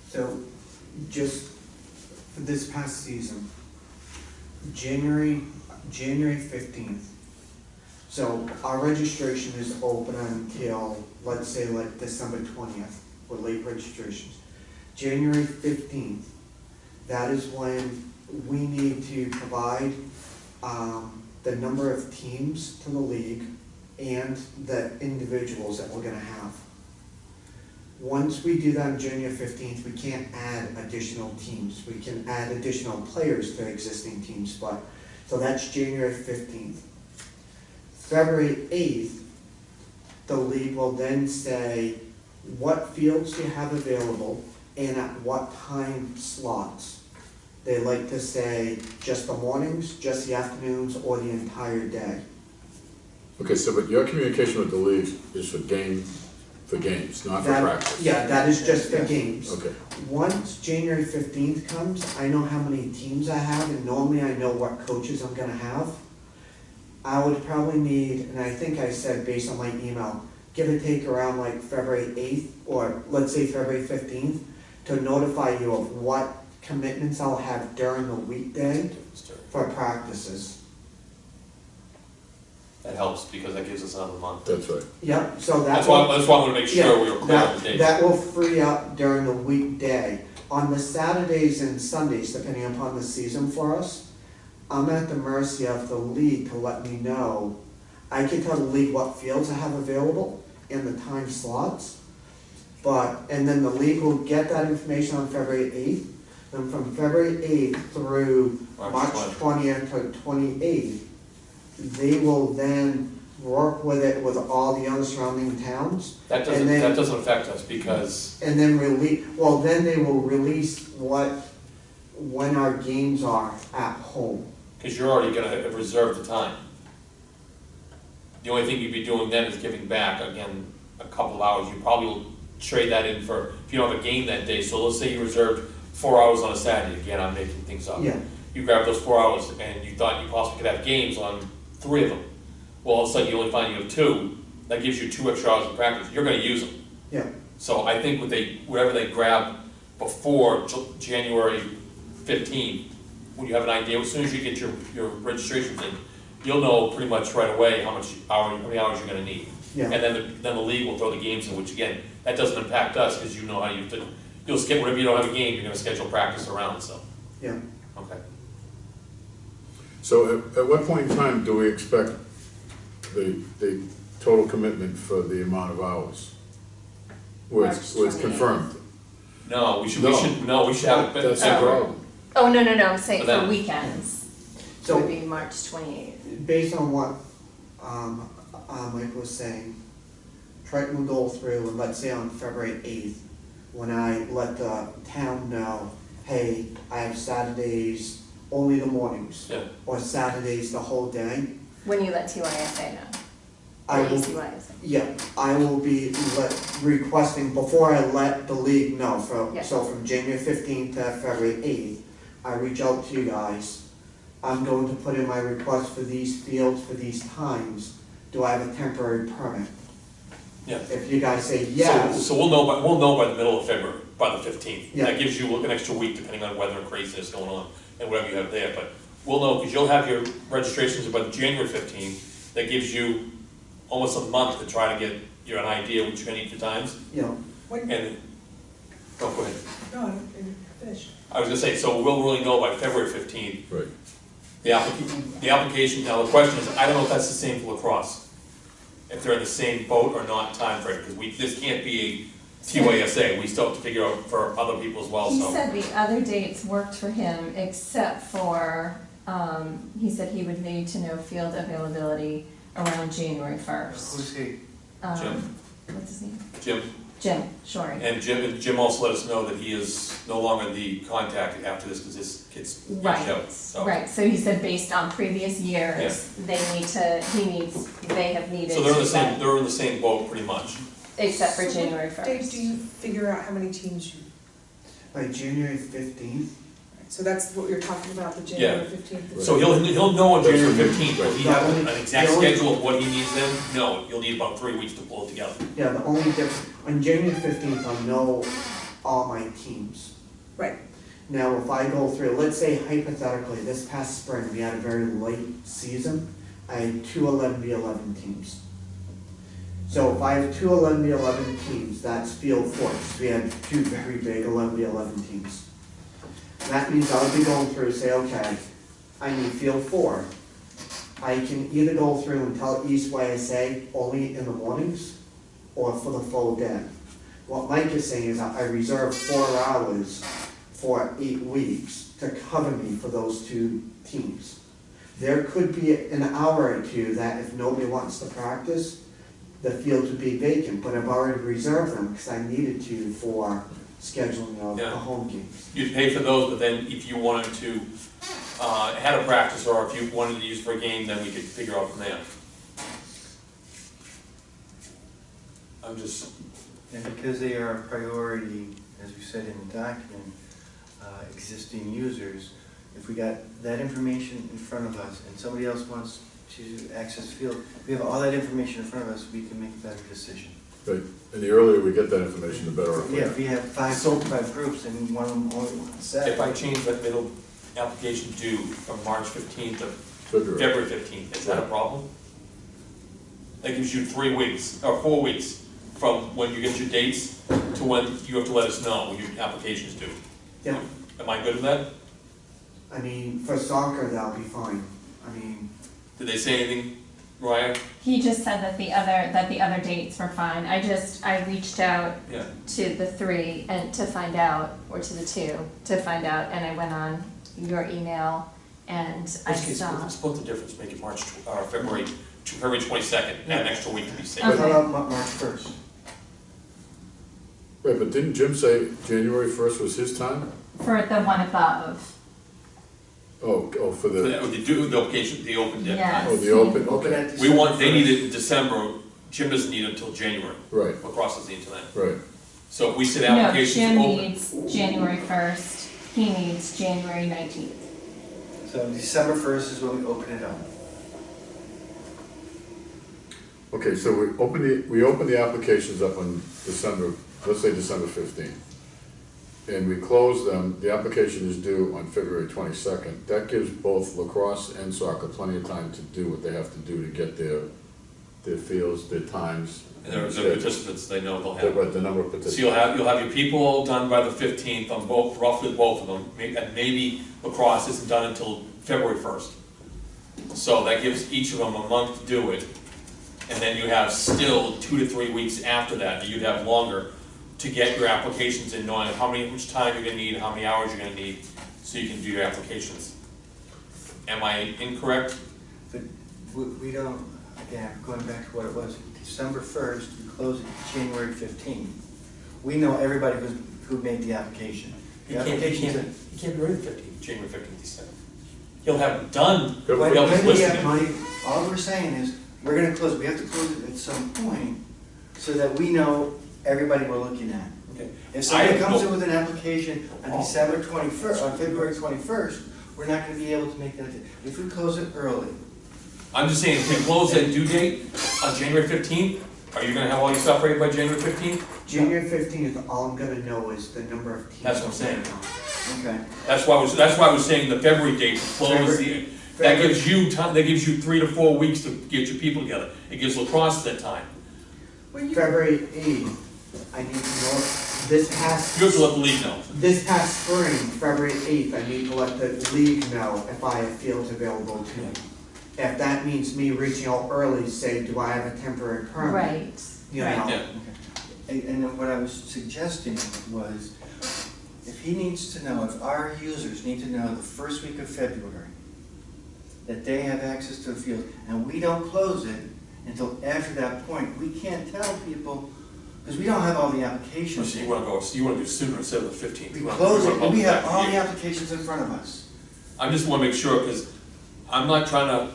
So, just for this past season, January 15th. So our registration is open until, let's say, like December 20th, with late registrations. January 15th, that is when we need to provide the number of teams to the league and the individuals that we're gonna have. Once we do that on January 15th, we can't add additional teams. We can add additional players to existing teams, but, so that's January 15th. February 8th, the league will then say what fields do you have available and at what time slots. They like to say just the mornings, just the afternoons, or the entire day. Okay, so but your communication with the leagues is for games, not for That- practice? Yeah, that is just for games. Okay, Once January 15th comes, I know how many teams I have, and normally I know what coaches I'm gonna have. I would probably need, and I think I said based on my email, give or take around like February 8th, or let's say February 15th, to notify you of what commitments I'll have during the weekday for practices. That helps, because that gives us another month. that's right. Yep, so that. That's why I want to make sure we were clear on the dates. That will free up during the weekday. On the Saturdays and Sundays, depending upon the season for us, I'm at the mercy of the league to let me know. I can tell the league what fields I have available and the time slots. And then the league will get that information on February 8th. Then from February 8th through March 20th to 28th, they will then work with it with all the other surrounding towns. That doesn't, and then- that doesn't affect us, because And then then they will release when our games are at home. you're already gonna reserve the time. The only thing you'd be doing then is giving back, again, a couple hours. You probably will trade that in for, if you don't have a game that day, so let's say you reserved 4 hours on a Saturday, again, I'm making things up. Yeah. You grab those 4 hours and you thought you possibly could have games on 3 of them. Well, all of a sudden you only find you have 2, that gives you 2 extra hours of practice, you're gonna use them. Yeah, So I think whatever they grab before January 15th, when you have an idea, as soon as you get your registrations in, you'll know pretty much right away how many hours you're gonna need. yeah. And then the league will throw the games in, which again, that doesn't impact us, because you know how you'll skip, whatever you don't have a game, you're gonna schedule practice around, so, Yeah. okay. So at what point in time do we expect the total commitment for the amount of hours? Where it's March 28th. confirmed? No, we should No. have it. That's the problem. Oh, no, I'm saying For them. for weekends. It So- would be March 28th. Based on what, Mike was saying, Triton will go through, and let's say on February 8th, when I let the town know, hey, I have Saturdays only the mornings, Yeah, or Saturdays the whole day, When you let TYSA know. I Or will, ECYSA. yeah, I will be requesting, before I let the league know, Yeah. so from January 15th to February 8th, I reach out to you guys. I'm going to put in my request for these fields, for these times. Do I have a temporary permit? yeah. If you guys say yes, So we'll know by the middle of February, by the 15th. Yeah. That gives you an extra week depending on weather and craziness going on and whatever you have there, but we'll know, because you'll have your registrations by January 15th. That gives you almost a month to try to get an idea what you're gonna need for times, you know, and, oh, go ahead. No, finish. I was gonna say, so we'll really know by February 15th, Right. the application, now the question is, I don't know if that's the same for lacrosse. If they're in the same boat or not time frame, because this can't be a TYSA, we still have to figure out for other people as well, He so. said the other dates worked for him, except for, he said he would need to know field availability around January 1st. Who's he? Jim. What's his name? Jim, Shorey. and Jim also let us know that he is no longer the contact after this, because this gets reached Right, out, so. right, so he said based on previous years, they have needed So they're in the to same, get- they're in the same boat pretty much. except for So January what date 1st. do you figure out how many teams you, by January 15th, so that's what you're talking about, the Yeah. January 15th? So he'll know on January 15th, will he Right. have an exact The only- schedule of what he needs then? No, you'll need about 3 weeks to pull it together. yeah, the only difference, on January 15th, I'll know all my teams. Right. Now, if I go through, let's say hypothetically, this past spring, we had a very late season, I had 2 11v11 teams. So if I have 2 11v11 teams, that's field 4, because we had 2 very big 11v11 teams. That means I would be going through, say, okay, I need field 4. I can either go through and tell East YSA only in the mornings, or for the full day. What Mike is saying is I reserve 4 hours for 8 weeks to cover me for those 2 teams. There could be an hour or 2 that if nobody wants to practice, the fields would be vacant, but I've already reserved them because I needed to for scheduling of the Yeah. home games. You'd pay for those, but then if you wanted to, had a practice, or if you wanted to use for a game, then we could figure out from there. I'm just, And because they are a priority, as we said in the document, existing users, if we got that information in front of us and somebody else wants to access the field, we have all that information in front of us, we can make a better decision. Right, and the earlier we get that information, the better off we Yeah, are. if we have five groups and one of them only wants Saturday. if I change that middle application due from March 15th to February. February 15th, is that a problem? That gives you 3 weeks, or 4 weeks, from when you get your dates to when you have to let us know when your application's due. Yeah, Am I good with that? I mean, for soccer, that'll be fine. I mean, Did they say anything, Ryan? He just said that the other dates were fine. I reached out Yeah. to the 3 and to find out, or to the 2, to find out, and I went on your email and I saw. Let's split the difference, make it February 22nd, add an extra week to be safe. What Okay. about March 1st? Right, but didn't Jim say January 1st was his time? For the one above. Oh, for the, The application, the open debt. Yes. oh, the open, Open okay, at They December need 1st. it in December, Jim doesn't need it until January, right, lacrosse doesn't need it until then. right. So if we said No, applications Jim open. needs January 1st, he needs January 19th. So December 1st is when we open it up. Okay, so we open the applications up on December, let's say December 15th. And we close them, the application is due on February 22nd. That gives both lacrosse and soccer plenty of time to do what they have to do to get their fields, their times. And their participants, they know they'll have. The number of So participants. you'll have your people done by the 15th on both, roughly both of them, and maybe lacrosse isn't done until February 1st. So that gives each of them a month to do it, and then you have still 2 to 3 weeks after that, you'd have longer to get your applications in, knowing how much time you're gonna need, how many hours you're gonna need, so you can do your applications. Am I incorrect? But we don't, again, going back to what it was, December 1st, we close it January 15th. We know everybody who made the application. The You applications are- can't be ready the 15th, January 15th, December. He'll have it done, When- When he'll have we listed have it. money, all we're saying is, we're gonna close, we have to close it at some point, so that we know everybody we're looking at. Okay. If somebody I- comes in with an application on December 21st, on February 21st, we're not gonna be able to make that, if we close it early. I'm just saying, if we close that due date on January 15th, are you gonna have all your stuff ready by January 15th? January 15th, all I'm gonna know is the number of teams. That's what I'm saying. Okay. That's why I was saying the February date, to close the, that gives you time, that gives you 3 to 4 weeks to get your people together. It gives lacrosse that time. February 8th, I need to know, this past, You have to let the league know. this past spring, February 8th, I need to let the league know if I have fields available to me. If that means me reaching out early, say, do I have a temporary permit? Right. You right. know, Yeah. And then what I was suggesting was, if he needs to know, if our users need to know the first week of February, that they have access to the field, and we don't close it until after that point, we can't tell people, because we don't have all the applications. So you wanna do sooner instead of the 15th. We You wanna- close you it, wanna and we bump have back all a the year. applications in front of us. I just wanna make sure, because I'm not trying to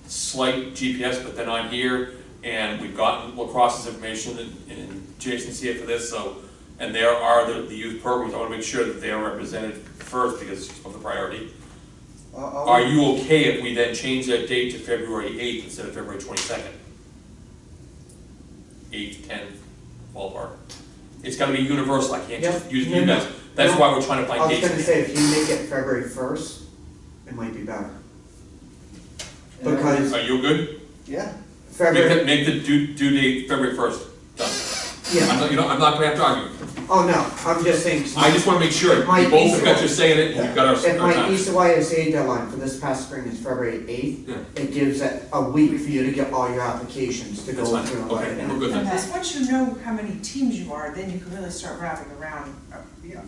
slight GPS, but they're not here, and we've gotten lacrosse's information, and Jason's here for this, so, and there are the youth programs, I wanna make sure that they are represented first because of the priority. Are you okay if we then change that date to February 8th instead of February 22nd? 8th, 10th, ballpark. It's gotta be universal, I can't just Yep. use No, you no, guys. That's no. why we're trying to I find was dates. gonna say, if you make it February 1st, it might be better. And Because Are you good? Yeah. February, Make the due date February 1st, done. yeah, I'm not gonna have to argue. oh no, I'm just saying, I just wanna make sure, It might we both be have got so. you saying it, and we've got if our my time. Easter YSA deadline for this past spring is February 8th, Yeah. it gives it a week for you to get all your applications to go That's fine, through and let okay, it we're in. good then. Because once you know how many teams you are, then you can really start wrapping around,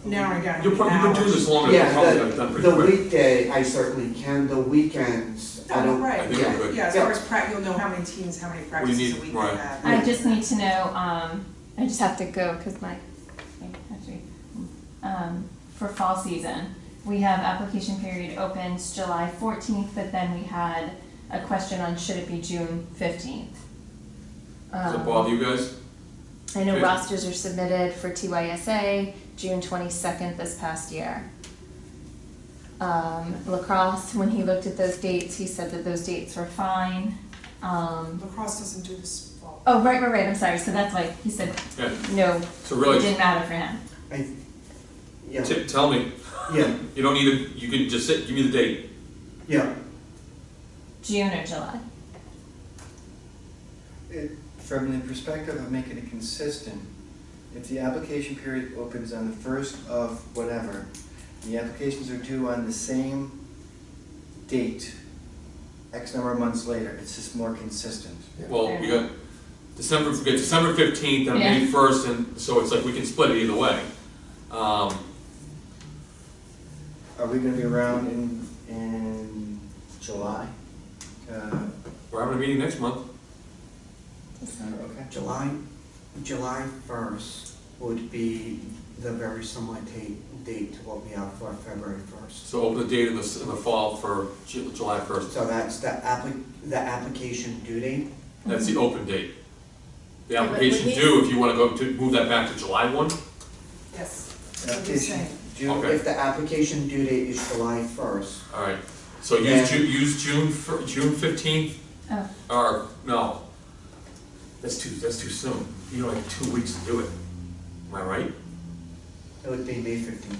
narrowing down You've your been doing this long enough, you'll probably have it done Yeah, pretty the quick. weekday, I certainly can, the weekends, I No, don't. right, I think we're good. yeah, as far as you'll know how many teams, how many practices need- a week you right. have. I just need to know, I just have to go, cause actually, for fall season, we have application period opens July 14th, but then we had a question on should it be June 15th. Does that bother you guys? I know Okay. rosters are submitted for TYSA, June 22nd this past year. Lacrosse, when he looked at those dates, he said that those dates were fine. Lacrosse doesn't do this fall. Oh, right, I'm sorry, so that's why he said, Yeah, no, so it really, didn't matter for him. Yeah, tell me, yeah, you don't need to, you can just give me the date. yeah, June or July? From the perspective of making it consistent, if the application period opens on the first of whatever, the applications are due on the same date, X number of months later, it's just more consistent. Well, we got December 15th and May Yeah. 1st, and so it's like we can split it either way. Are we gonna be around in July? We're having a meeting next month. Okay. July 1st would be the very similar date to what we have for February 1st. So open the date in the fall for July 1st. So that's the application due date? That's the open date. The Yeah, but application when he- due, if you wanna go to move that back to July 1, Yes, that's what he's saying. June, Okay. if the application due date is July 1st, All right, so Yeah. use June 15th, Oh, or, no. That's too soon. You only have 2 weeks to do it. Am I right? it would be May 15th.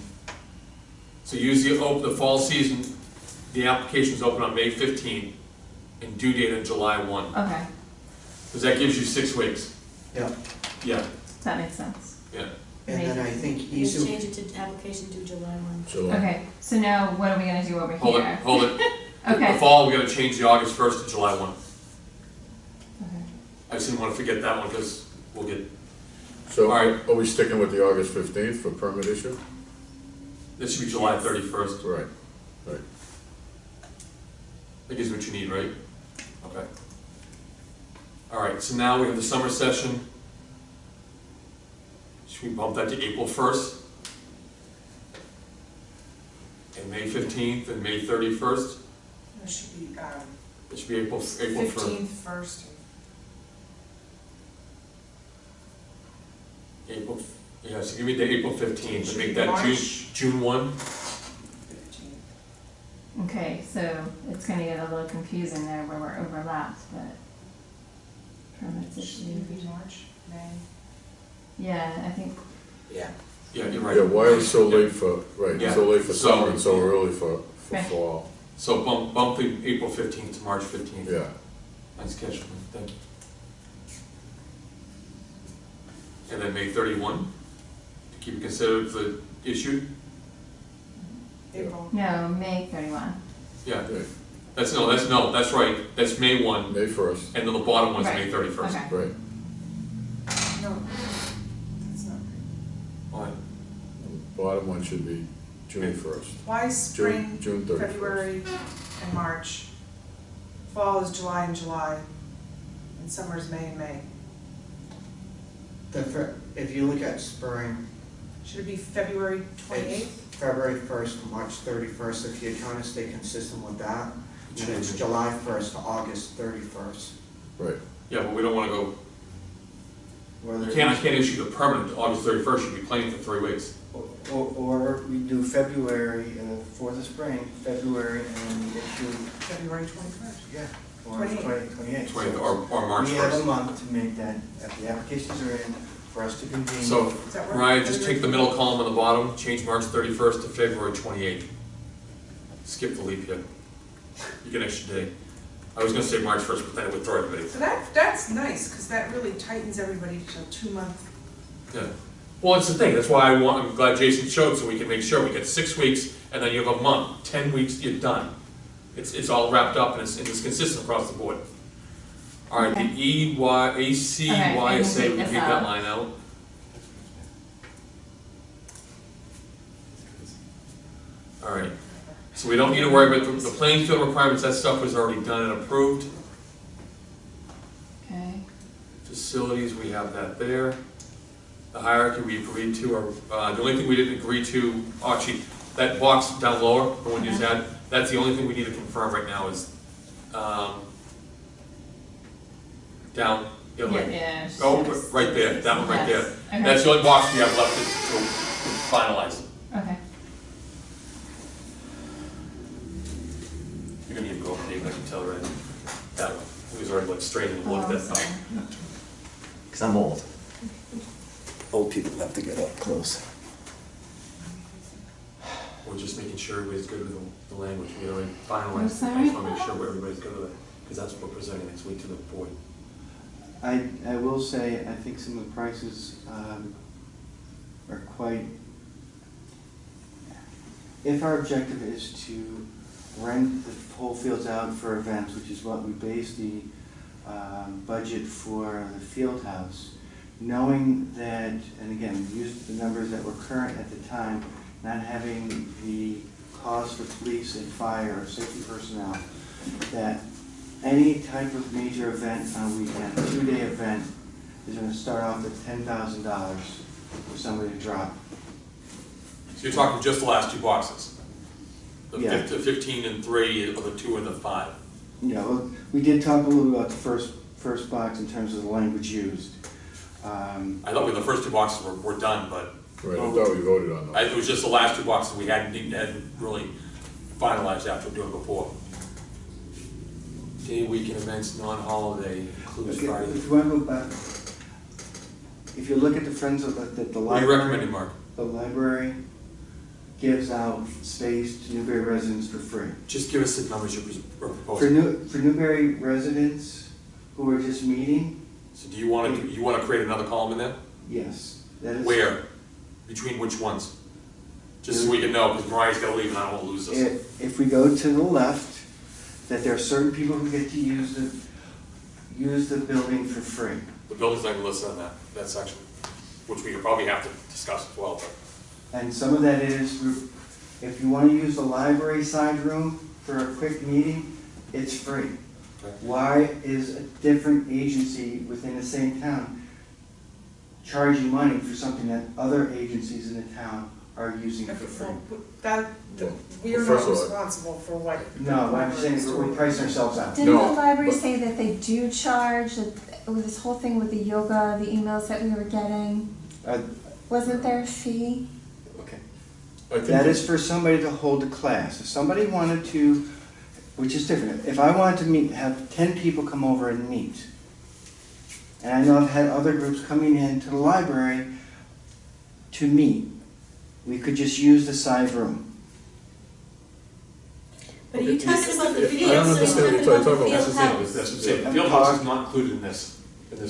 So use the fall season, the application's open on May 15th, and due date on July 1. okay, Because that gives you 6 weeks. Yeah, Yeah, that makes sense. yeah. and then I think Just easy, change it to application due July 1. July. Okay, so now what are we gonna do over Hold it, here? hold it. The Okay. fall, we gotta change the August 1st to July 1. Okay. I just didn't want to forget that one, because we'll get, So All right. are we sticking with the August 15th for permit issue? this should be July 31st. Right, right. That gives you what you need, right? Okay. All right, so now we have the summer session. Should we bump that to April 1st? And May 15th and May 31st? It should be, It should be April 1st. 15th first. April, yeah, so give me the April 15th, to make that March. June 1. 15th. Okay, so it's gonna get a little confusing there where we're overlapped, but permits Should it be issued. March, May? Yeah, I think, Yeah. Yeah, you're right. Yeah, why are we so late for, right, Yeah. so late for So- summer and so early for Right. fall? So bump the April 15th to March 15th. Yeah, Nice catch, thank you. And then May 31, to keep it considered for issued? April. no, May 31. Yeah, yeah, that's right, that's May 1, May 1st, and then the bottom one's May Right, 31st. Okay. right. No, that's not right. Why? Bottom one should be June 1st. Why is spring, June 31st. February, and March? Fall is July and July, and summer is May and May. if you look at spring, Should it be February it's 28th? February 1st to March 31st, if you're trying to stay consistent with that. And it's July 1st to August 31st. Right, Yeah, but we don't wanna go, Or I can't issue the permanent August 31st, you'd be planning for 3 weeks. or we do February, for the spring, February, and then we issue, February 21st. yeah, or 28. 28. 20th or March We have a 1st. month to make that, if the applications are in, for us to convene. So, Does that work? Ryan, just take the middle column on the bottom, change March 31st to February 28th. Skip the leap year. You get an extra day. I was gonna say March 1st, but then it would throw everybody. So that's nice, because that really tightens everybody to a 2-month. Yeah. Well, it's the thing, that's why I'm glad Jason showed, so we can make sure we get 6 weeks, and then you have a month, 10 weeks, you're done. It's all wrapped up and it's consistent across the board. All right, the Okay. AC, Okay, I can YSA, take we this take that out. line out. All right, so we don't need to worry about the playing field requirements, that stuff was already done and approved. Okay, Facilities, we have that there. The hierarchy we agreed to, or, the only thing we didn't agree to, actually, that box down lower, the one you had, that's the only thing we need to confirm right now is, down, the other way. yeah. Oh, right there, that one right there. Yes, okay. That's the only box we have left to finalize. Okay, You're gonna need to go over Dave, I can tell already. That one, he was already like straining and oh, looked I'm at that. sorry. Because I'm old. Old people have to get up close. We're just making sure everybody's good with the language, we already finalized. I'm I sorry? just wanna make sure everybody's good with it, because that's what we're presenting next week to the board. I will say, I think some of the prices are quite, if our objective is to rent the whole fields out for events, which is what we base the budget for the field house, knowing that, and again, use the numbers that were current at the time, not having the cost for police and fire or safety personnel, that any type of major event on a weekend, a 2-day event, is gonna start off at $10,000 for somebody to drop. So you're talking just the last 2 boxes? The Yeah. 15 and 3, or the 2 and the 5? You know, we did talk a little about the first box in terms of the language used. I thought the first 2 boxes were done, but Right, I thought we voted on those. It was just the last 2 boxes we hadn't really finalized after doing before. Day, weekend events, non-holiday, includes Okay, Friday. if you wanna go back, if you look at the Friends of the What are you library. recommending, Mark? The library gives out space to Newbury residents for free. Just give us the numbers you're For proposing. for Newbury residents who are just meeting, So do you want to create another column in there? yes, that is. Where? Between which ones? Just so we can know, because Mariah's gotta leave and I don't wanna lose this. If we go to the left, that there are certain people who get to use the building for free. The building's not even listed on that section, which we probably have to discuss as well, but. And some of that is, if you want to use the library side room for a quick meeting, it's free. Okay. Why is a different agency within the same town charging money for something that other agencies in the town are using for free? We are First not of all- responsible for what. No, what I'm saying is we're pricing ourselves out. Didn't No, the library but- say that they do charge, that with this whole thing with the yoga, the emails that we were getting? Uh, Wasn't there a fee? Okay. I think That is for somebody to hold a class. If somebody wanted to, which is different, if I wanted to meet, have 10 people come over and meet, and I know I've had other groups coming into the library to meet, we could just use the side room. But are you talking about the I field, don't so understand you're what talking you're about the talking about. field That's house? what I'm saying. The I'm field house talking- is not included in this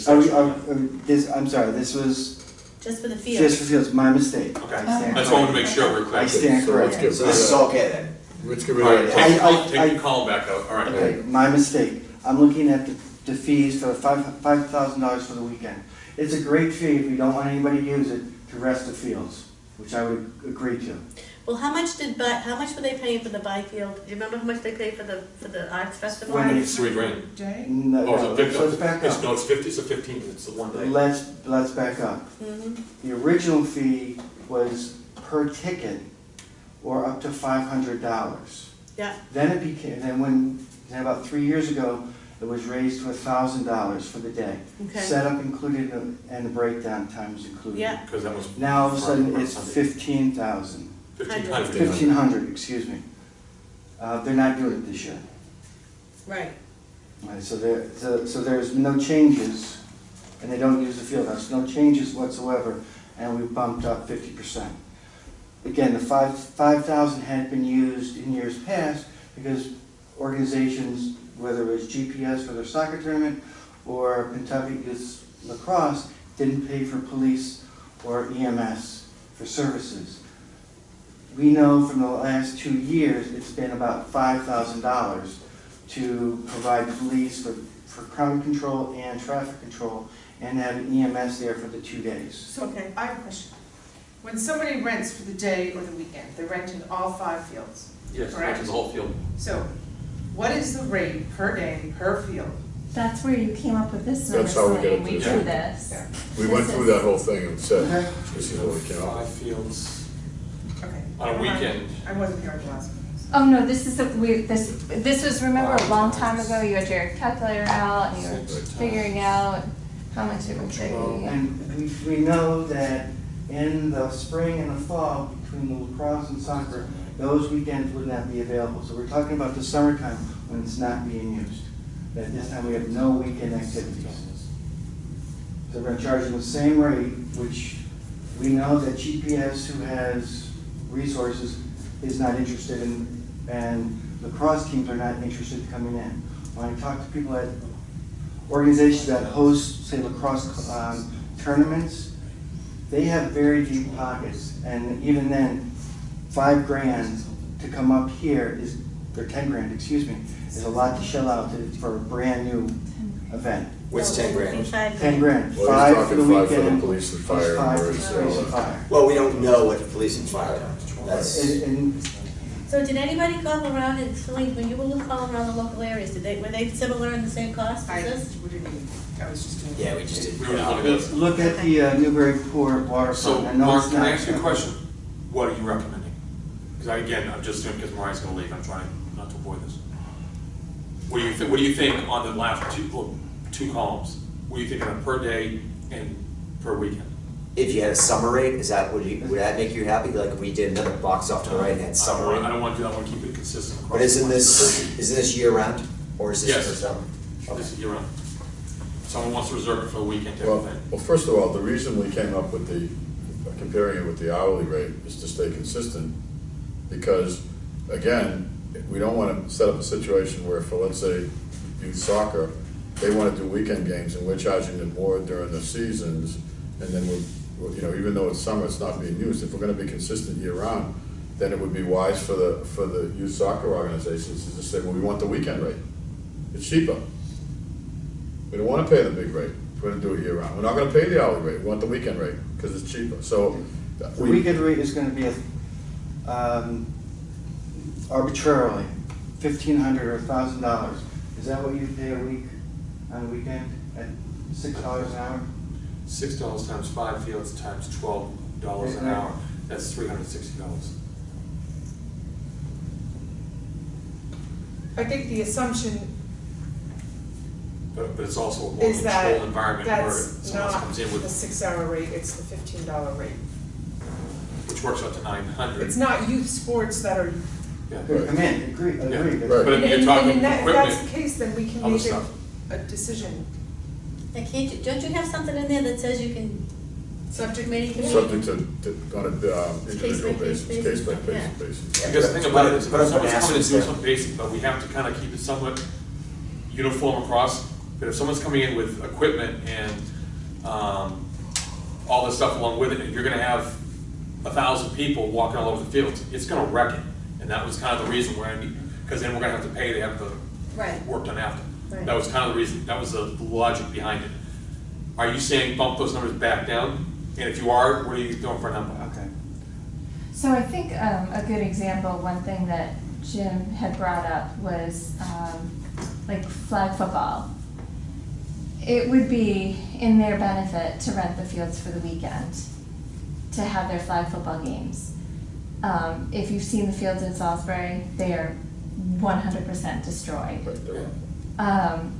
Are we, section. I'm sorry, this was Just for the field? just for fields, my mistake. Okay, I stand I just wanted to corrected. make sure we're clear. I stand So let's corrected. get So rid this is of okay then? that. Let's get All rid right, of take that. take your column back out, all right. Okay, my mistake. I'm looking at the fees for $5,000 for the weekend. It's a great fee if we don't want anybody to use it to rest the fields, which I would agree to. Well, how much were they paying for the Byfield? Do you remember how much they paid for the arts festival? When they- It's $3,000. Day? No, Oh, no, it's a 50, let's back it's, up. no, it's 50, it's a 15, it's a 1 day. Let's back up. Mhm. The original fee was per ticket or up to $500. Yeah, Then it became, then about 3 years ago, it was raised to $1,000 for the day. okay. Setup included and the breakdown time was included. Yeah. Because that was Now all of a sudden, Friday, it's Sunday. 15,000. 1,500. 1,500, excuse me. They're not doing it this year. Right. Right, so there's no changes, and they don't use the field house, no changes whatsoever, and we bumped up 50%. Again, the 5,000 had been used in years past because organizations, whether it was GPS for their soccer tournament or Kentucky Youth Lacrosse, didn't pay for police or EMS for services. We know from the last 2 years, it's been about $5,000 to provide police for crowd control and traffic control, and have an EMS there for the 2 days. So, Okay. I have a question. When somebody rents for the day or the weekend, they're renting all 5 fields. Yes, Correct. that's the whole field. So, what is the rate per day, per field? That's where you came up with this number, That's how we got Celine. it We to do this. this. We went through that whole thing and said, Okay. this is what we came up 5 with. fields Okay. on a never mind. weekend. I wasn't here at the last meeting. Oh, no, this was, remember, a long time ago, you had your calculator out, and you were figuring out how much it would be. And we know that in the spring and the fall, between the lacrosse and soccer, those weekends would not be available. So we're talking about the summertime when it's not being used. At this time, we have no weekend activities. So we're gonna charge them the same rate, which we know that GPS, who has resources, is not interested in, and lacrosse teams are not interested in coming in. When I talk to people at organizations that host, say, lacrosse tournaments, they have very deep pockets, and even then, $5,000 to come up here is, or $10,000, excuse me, is a lot to shell out for a brand-new event. What's 10 grand? $10,000, Well, he's 5 for talking the 5 for the weekend, police and plus fire 5 for and the all police and that. fire. Well, we don't know what the police and fire are. That's, And So did anybody call around and, Celine, when you were calling around the local areas, were they similar in the same cost I, as this? what do you mean? I was just doing. yeah, we just did. We were looking at this. look at the Newburyport So, waterfront. I know Mark, it's can I not- ask you a question? What are you recommending? Because again, I'm just doing, because Mariah's gonna leave, I'm trying not to avoid this. What do you think on the last two columns? What do you think on a per day and per weekend? if you had a summer rate, would that make you happy? Like if we did another box off to the right and had summer I rate? don't want to do that, I want to keep it consistent across. But isn't the this year round, or is this Yes. for summer? This is year round. Someone wants to reserve it for a weekend type Well, of thing. well, first of all, the reason we came up with comparing it with the hourly rate is to stay consistent, because, again, we don't want to set up a situation where, for, let's say, youth soccer, they want to do weekend games, and we're charging them more during the seasons, and then even though it's summer, it's not being used. If we're going to be consistent year-round, then it would be wise for the youth soccer organizations to just say, well, we want the weekend rate. It's cheaper. We don't want to pay the big rate. We're going to do it year-round. We're not going to pay the hourly rate. We want the weekend rate because it's cheaper. So The weekend rate is gonna be arbitrarily $1,500 or $1,000. Is that what you pay a week on a weekend at $6 an hour? $6 times 5 fields times $12 an hour, that's $360. I think the assumption But it's also a more is that controlled environment where that's someone not comes in the with, 6-hour rate, it's the $15 rate. which works out to $900. It's not youth sports that are, Yeah. Come in, agree. Right. But if you're talking and if that's equipment, the case, then we can other make stuff. a decision. Now, don't you have something in there that says you can, Subject committee can subject to on an individual Case-by-case basis, case-by-case basis, yeah. basis. because the thing about it is, if Put up someone's an coming in and asterisk doing there. something basic, but we have to kind of keep it somewhat uniform across. But if someone's coming in with equipment and all this stuff along with it, and you're gonna have 1,000 people walking all over the fields, it's gonna wreck it. And that was kind of the reason where because then we're gonna have to pay to have the right, work done after. Right. That was kind of the reason, that was the logic behind it. Are you saying bump those numbers back down? And if you are, what are you doing for a number? Okay. So I think a good example, one thing that Jim had brought up was like flag football. It would be in their benefit to rent the fields for the weekend, to have their flag football games. If you've seen the fields in Salisbury, they are 100% destroyed.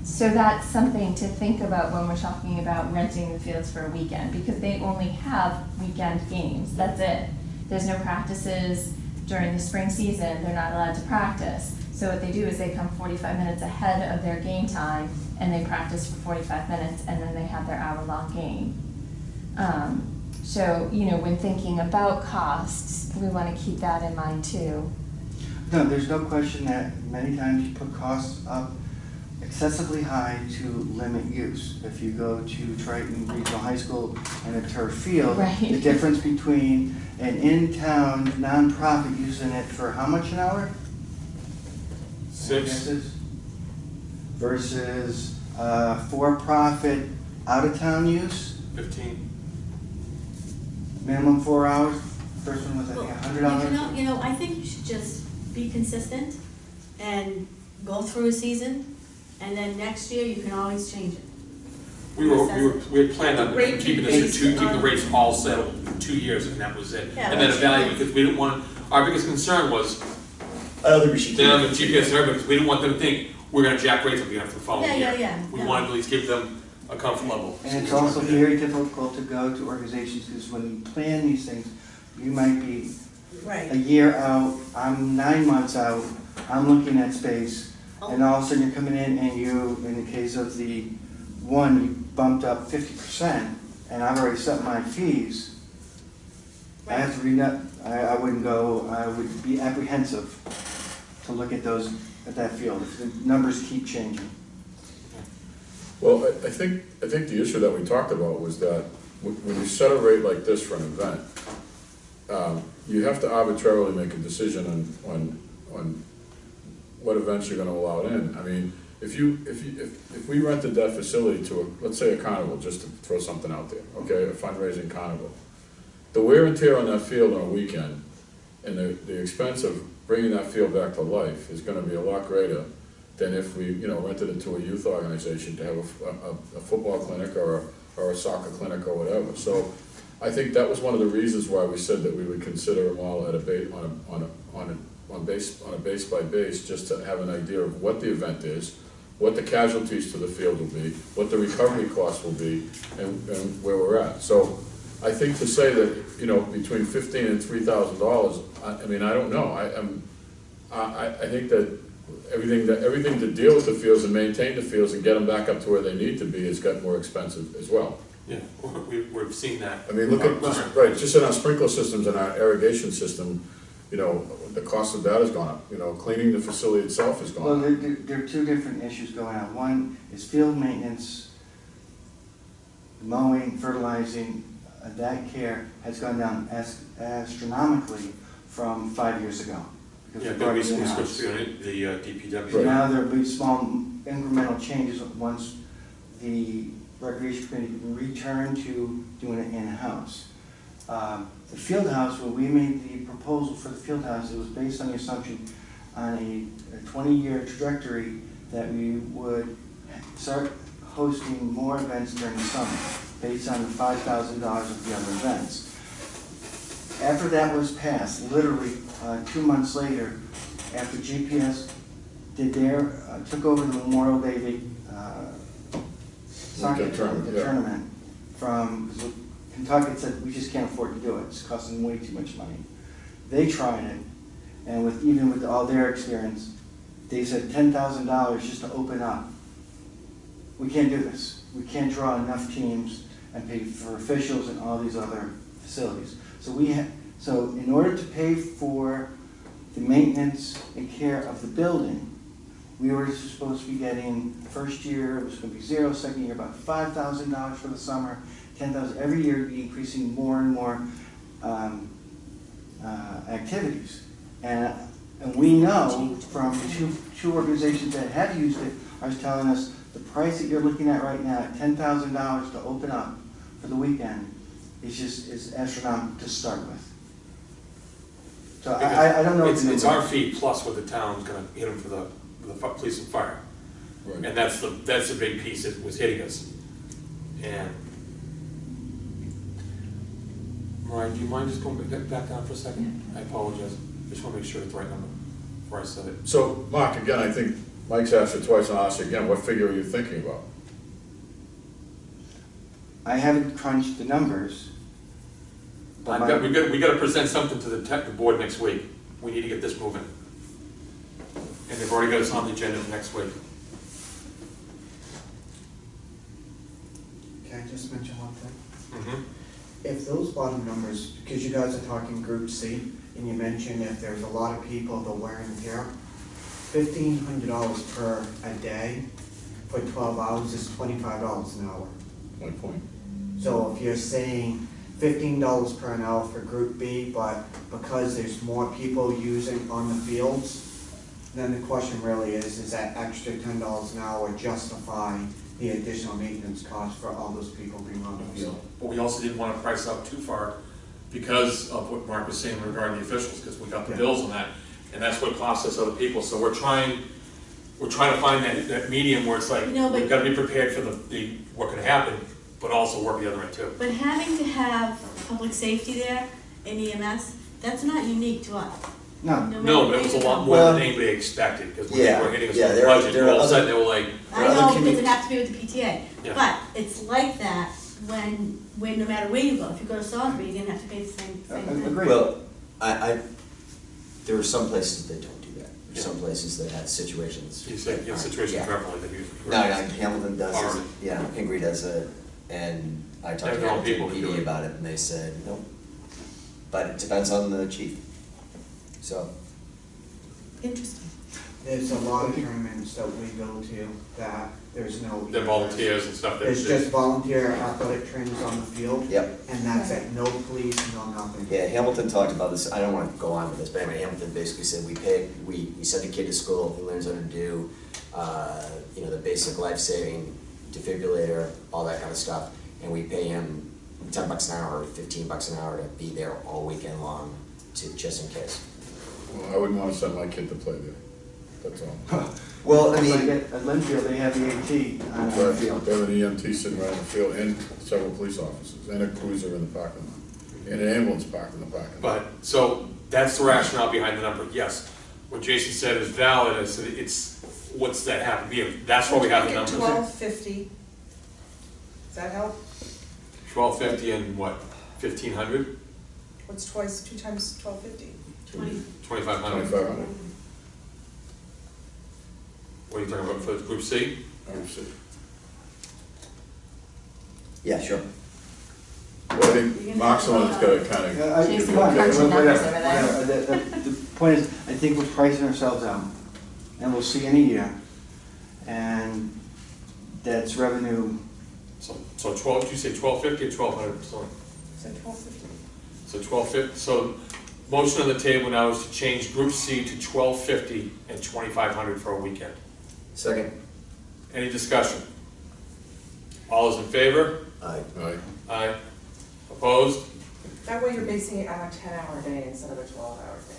So that's something to think about when we're talking about renting the fields for a weekend, because they only have weekend games, that's it. There's no practices during the spring season, they're not allowed to practice. So what they do is they come 45 minutes ahead of their game time and they practice for 45 minutes and then they have their hour-long game. So, when thinking about costs, we want to keep that in mind too. No, there's no question that many times you put costs up excessively high to limit use. If you go to Triton Regional High School and a turf field, Right. the difference between an in-town nonprofit using it for how much an hour? 6, Guesses? Versus for-profit out-of-town use, 15. minimum 4 hours. First one was, I think, $100. you know, I think you should just be consistent and go through a season, and then next year you can always change it. We had planned on Rate keeping based keeping the on- rates all settled in 2 years, and that was it. Yeah, And then that's evaluate, because we didn't want, our biggest concern was, I don't think we should. they don't have the GPS and everything, because we didn't want them to think, we're gonna jack rates up again after the following Yeah, year. yeah, yeah, We no. wanted to at least give them a comfort level. And it's also very difficult to go to organizations, because when you plan these things, you might be a Right. year out, I'm 9 months out, I'm looking at space, and all of a sudden you're coming in and you, in the case of the one, you bumped up 50%, and I've already set my fees. I have to I wouldn't go, I would be apprehensive to look at that field, if the numbers keep changing. Well, I think the issue that we talked about was that when you set a rate like this for an event, you have to arbitrarily make a decision on what events you're gonna allow in. I mean, if we rented that facility to let's say a carnival, just to throw something out there, okay, a fundraising carnival, the wear and tear on that field on a weekend and the expense of bringing that field back to life is gonna be a lot greater than if we, rented it to a youth organization to have a football clinic or a soccer clinic or whatever. So I think that was one of the reasons why we said that we would consider them all at on a base by base, just to have an idea of what the event is, what the casualties to the field will be, what the recovery costs will be, and where we're at. So I think to say that, you know, between $15,000 and $3,000, I mean, I don't know, I think that everything to deal with the fields and maintain the fields and get them back up to where they need to be has got more expensive as well. Yeah, we've seen that. I mean, look at, just in our sprinkler systems and our irrigation system, you know, the cost of that has gone up, you know, cleaning the facility itself has Well, gone up. there are two different issues going on. One is field maintenance, mowing, fertilizing, that care has gone down astronomically from 5 years ago. because Yeah, we then brought we it in-house. switched to the DPW. So now there'll be small incremental changes once the recreation committee return to doing it in-house. The field house, when we made the proposal for the field house, it was based on the assumption on a 20-year trajectory that we would start hosting more events during the summer, based on the $5,000 of the other events. After that was passed, literally 2 months later, after GPS did took over the Memorial Day soccer tournament from Kentucky, said we just can't afford to do it. It's costing way too much money. They tried it, and even with all their experience, they said $10,000 just to open up. We can't do this. We can't draw enough teams and pay for officials and all these other facilities. So in order to pay for the maintenance and care of the building, we were supposed to be getting, first year it was going to be zero, second year about $5,000 for the summer, $10,000 every year, be increasing more and more activities. And we know from two organizations that have used it are telling us the price that you're looking at right now, $10,000 to open up for the weekend, is astronomical to start with. So I don't know. It's our fee plus what the town's gonna hit them for the police and fire. Right. And that's the big piece that was hitting us. And, Mariah, do you mind just going back down for a second? I apologize. Just wanna make sure it's the right number before I said it. So, Mark, again, I think Mike's asked it twice, and I'll ask you again, what figure are you thinking about? I haven't crunched the numbers. But We gotta present something to the board next week. We need to get this moving. And they've already got us on the agenda for next week. Can I just mention one thing? Mm-hmm. If those bottom numbers, because you guys are talking Group C, and you mentioned if there's a lot of people, the wear and tear, $1,500 per a day for 12 hours is $25 an hour. My point. So if you're saying $15 per an hour for Group B, but because there's more people using on the fields, then the question really is that extra $10 an hour justify the additional maintenance cost for all those people being on the field? But we also didn't want to price up too far because of what Mark was saying regarding the officials, because we got the bills on that, and that's what costs us other people. So we're trying to find that medium where it's like, No, but- we've got to be prepared for what could happen, but also work the other end too. But having to have public safety there in EMS, that's not unique to us. No. No No, matter but it was a where you lot go. more than anybody expected, because when they Yeah, were hitting us yeah, with the there are- budget, there are all of a other- sudden they were like, I other know, commu- because it has to be with the PTA, Yeah. but it's like that when no matter where you go, if you go to Salisbury, you're gonna have to pay the same thing. Agreed. Well, there are some places that don't do that. There's Yeah. some places that have situations. you said, that situation aren't- Beverly that you. No, Hamilton does Alright. it, yeah, Pingree does it, and I talked to They're all people Hamilton who do PD it. about it, and they said, nope. But it depends on the chief, so. Interesting. There's a lot of tournaments that we go to that there's no. The volunteers and stuff. There's just volunteer athletic trainers on the field. Yep. And that's it, no police, no nothing. Yeah, Hamilton talked about this, I don't wanna go on with this, but anyway, Hamilton basically said we send a kid to school, he learns how to do, the basic life-saving defibrillator, all that kind of stuff, and we pay him $10 an hour, or $15 an hour to be there all weekend long, just in case. Well, I wouldn't want to send my kid to play there, that's all. Well, I Like mean, at Linfield, they have the AT on the Right, field. they have an EMT sitting right in the field, and several police officers, and a cruiser in the parking lot, and an ambulance parked in the parking lot. But, so, that's the rationale behind the number, yes. What Jason said is valid, I said, what's that happen to be? That's why we have the numbers. $12.50. Does that help? 1250 and what? 1,500, What's twice, 2 times 1250? 2,500. 2,500. What are you talking about for Group C? Group C. Yeah, sure. Well, I think Mark's the one that's gotta kind of. Yeah, Jason, come on, crunching numbers whatever, over there. whatever. The point is, I think we're pricing ourselves out, and we'll see in a year. And that's revenue, So 12, did you say 1,250 or 1,200? Sorry. So 1250. So 1,250, so motion on the table now is to change Group C to 1,250 and 2,500 for a weekend. Second. Any discussion? All is in favor? Aye. Aye. Aye. Opposed? That way you're basing it on a 10-hour day instead of a 12-hour day.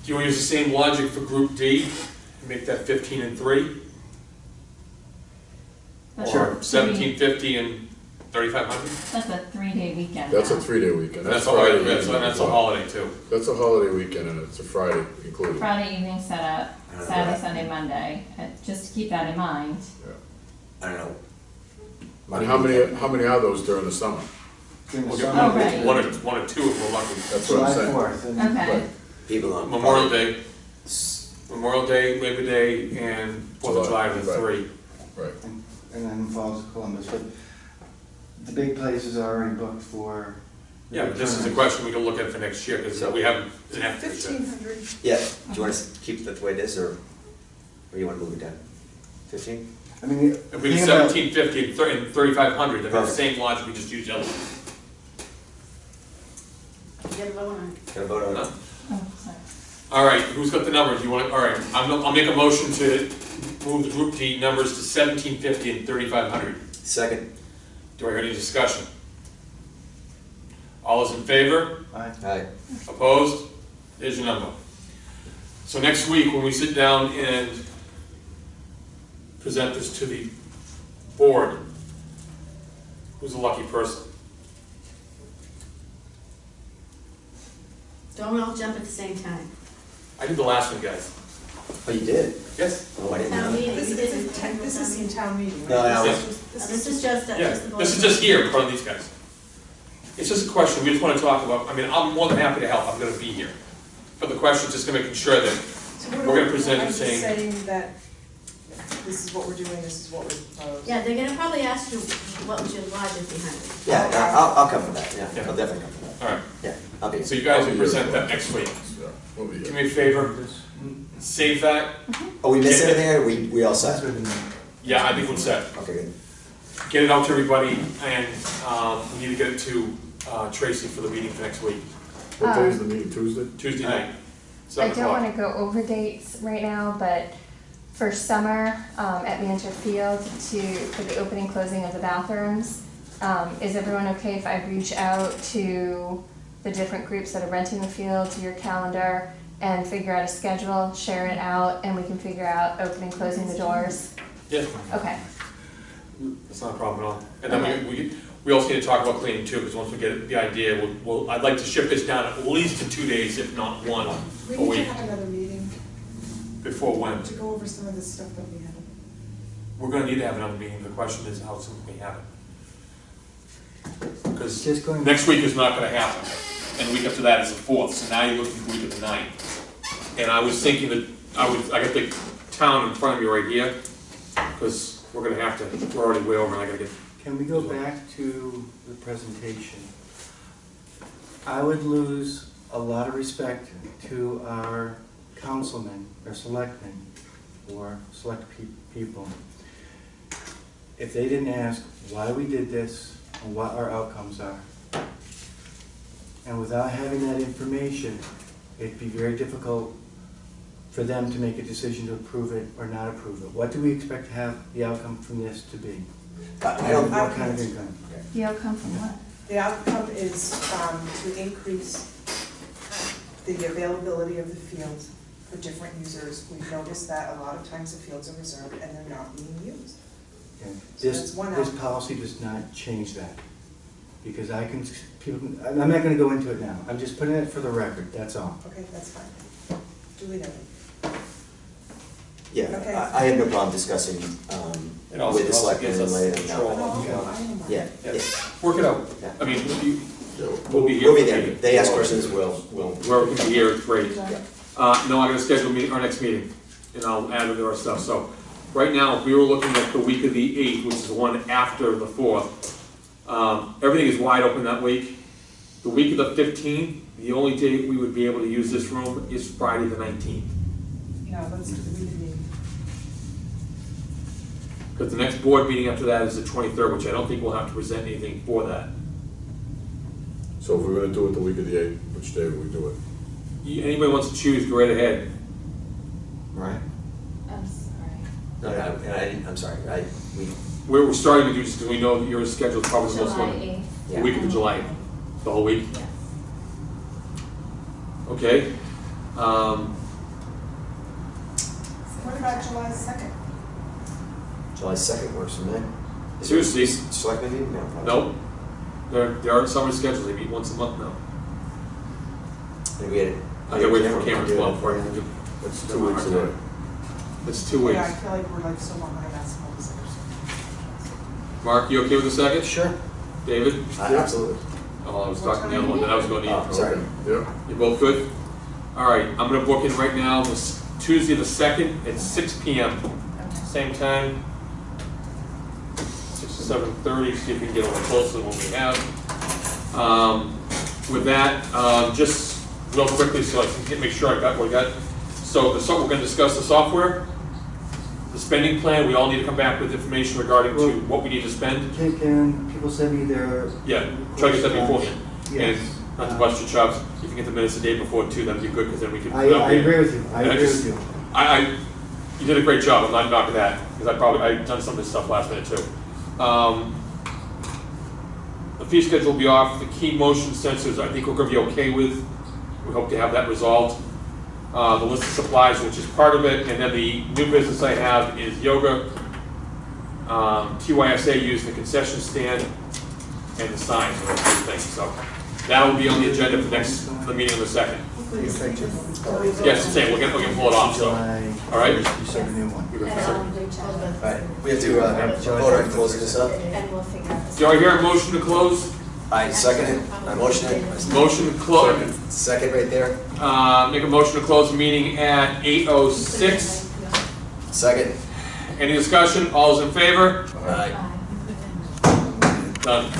Do you want to use the same logic for Group D and make that 15 and 3? That's Or a 1,750 and 3,500? That's a 3-day weekend. That's a now. 3-day weekend. That's a Friday holiday, that's a evening. holiday too. That's a holiday weekend and it's a Friday included. Friday evening setup, Saturday, Sunday, Monday, just to keep that in mind. I don't know. And how many are those during the summer? during the We'll get summer. Oh, right. one or two if we're lucky. That's what I'm July saying. 4th. and- Okay. Right. People on. Memorial Day, Labor Day, and 4th of July are the Right. three. Right. And then Falls of Columbus, but the big places are already booked for. the Yeah, but this is a returns. question we can look at for next year, because we haven't, it's an effort. 1,500. Yeah, do you want to keep it the way it is, or you want to move it down? 15? I mean, If the we do thing about- 1,750 and 3,500, then it's the Perfect. same logic we just used the other one. You gotta vote on it. Gonna vote on it? Oh, sorry. All right, who's got the numbers? You want, all right, I'll make a motion to move the Group D numbers to 1,750 and 3,500. Second. Do I hear any discussion? All is in favor? Aye. Aye. Opposed? There's your number. So next week, when we sit down and present this to the board, who's a lucky person? Don't all jump at the same time. I did the last one, guys. Oh, you did? Yes? Oh, I didn't Town know. meeting, This we is, did this is in town meeting, right? No, no, Yeah. This is just the Yeah, board. this is just here in front of these guys. It's just a question, we just want to talk about, I mean, I'm more than happy to help, I'm gonna be here. But the question is just to making sure that So what we're are gonna present I'm it just saying, saying that this is what we're doing, this is what we propose. Yeah, they're gonna probably ask you, what was your logic behind it? Yeah, no, I'll come for that, yeah, Yeah. I'll definitely come for that. all right, Yeah, I'll be. so you guys will present that next week. Yeah, we'll be Do here. me a favor, save that, Oh, we missed Yeah. anything, or we all set? yeah, I think we're set. Okay, good. Get it out to everybody, and we need to get it to Tracy for the meeting for next week, What day is the meeting, Tuesday? Tuesday night, I 7 don't want o'clock. to go over dates right now, but for summer, at Manager Field, for the opening, closing of the bathrooms, is everyone okay if I reach out to the different groups that are renting the field, to your calendar, and figure out a schedule, share it out, and we can figure out opening, closing the doors? Yeah, Okay. that's not a problem at all. And then we also need to talk about cleaning too, because once we get the idea, I'd like to shift this down at least to 2 days, if not one, We a need to week, have another meeting before when. to go over some of the stuff that we had. We're gonna need to have another meeting, the question is how soon we have it. Because Just going- next week is not gonna happen, and the week after that is the 4th, so now you're looking at the week of the 9th. And I was thinking that, I got the town in front of me right here, because we're gonna have to, we're already way over, and I gotta get, Can we go back to the presentation? I would lose a lot of respect to our councilmen, or selectmen, or select people, if they didn't ask why we did this and what our outcomes are. And without having that information, it'd be very difficult for them to make a decision to approve it or not approve it. What do we expect to have the outcome from this to be? I don't, What kind of income? The outcome from what? The outcome is to increase the availability of the field for different users. We've noticed that a lot of times the fields are reserved and they're not being used. Okay. So This, that's one this outcome. policy does not change that. Because I can, people, I'm not gonna go into it now. I'm just putting it for the record, that's all. Okay, that's fine. Duly noted. yeah, Okay. I have no problem discussing, It also with the helps selectmen gives and us letting them control. know. Yeah, Yeah. yeah. Work it out. Yeah. I mean, Yeah. we'll be here. We'll be there. They ask questions, we'll. Whoever can be here, it's great. Yeah. No, I'm gonna schedule our next meeting, and I'll add it to our stuff, so. Right now, if we were looking at the week of the 8th, which is the one after the 4th, everything is wide open that week. The week of the 15th, the only day we would be able to use this room is Friday the 19th. No, let's do the week of the Because the next board meeting after that is the 23rd, which I don't think we'll have to present anything for that. So if we're gonna do it the week of the 8th, which day would we do it? Anybody wants to choose, go right ahead. Right. I'm sorry. I'm sorry, We're starting to do, just because we know that your schedule is probably the most July one. 8th. The week of the July, the whole week? Yes. Okay. What about July 2nd? July 2nd works for me. Is Seriously? there a selectmen meeting? No. Nope. There aren't summer schedules, they meet once a month now. And we had. I gotta wait for Cameron to come up for it. That's 2 weeks away. It's 2 weeks. Yeah, I feel like we're like so behind on some of these others. Mark, you okay with the second? Sure. David? Absolutely. Oh, I was talking to the other one, that I was going to Oh, eat. sorry. Yeah. You both good? All right, I'm gonna book in right now, this Tuesday the 2nd at 6 PM. Same time. 6 to 7:30, see if we can get a little closer than what we have. With that, just real quickly, so I can make sure I got what I got. So we're gonna discuss the software, the spending plan, we all need to come back with information regarding to what we need to spend. Can people send me their? Yeah, try to get that beforehand. And Yes. not to bust your chops, if you can get the minutes the day before too, that'd be good, because then we can. I agree with you, I agree with you. You did a great job, I'm not knocking that, because I've done some of this stuff last minute too. The fee schedule will be off, the key motion sensors, I think we're gonna be okay with. We hope to have that resolved. The list of supplies, which is part of it, and then the new business I have is yoga. TYSA used the concession stand and the signs and those things, so that will be on the agenda for the meeting on the 2nd. Effective Yes, the same, we're gonna pull it off, so, July. all right? You said a new one. And reach out. Alright, we have to vote on closing this up. And we'll figure out the. Do I hear a motion to close? I second it, I motion it. Motion to close, Second right there. make a motion to close the meeting at 8:06. Second. Any discussion? All's in favor? Aye. Done.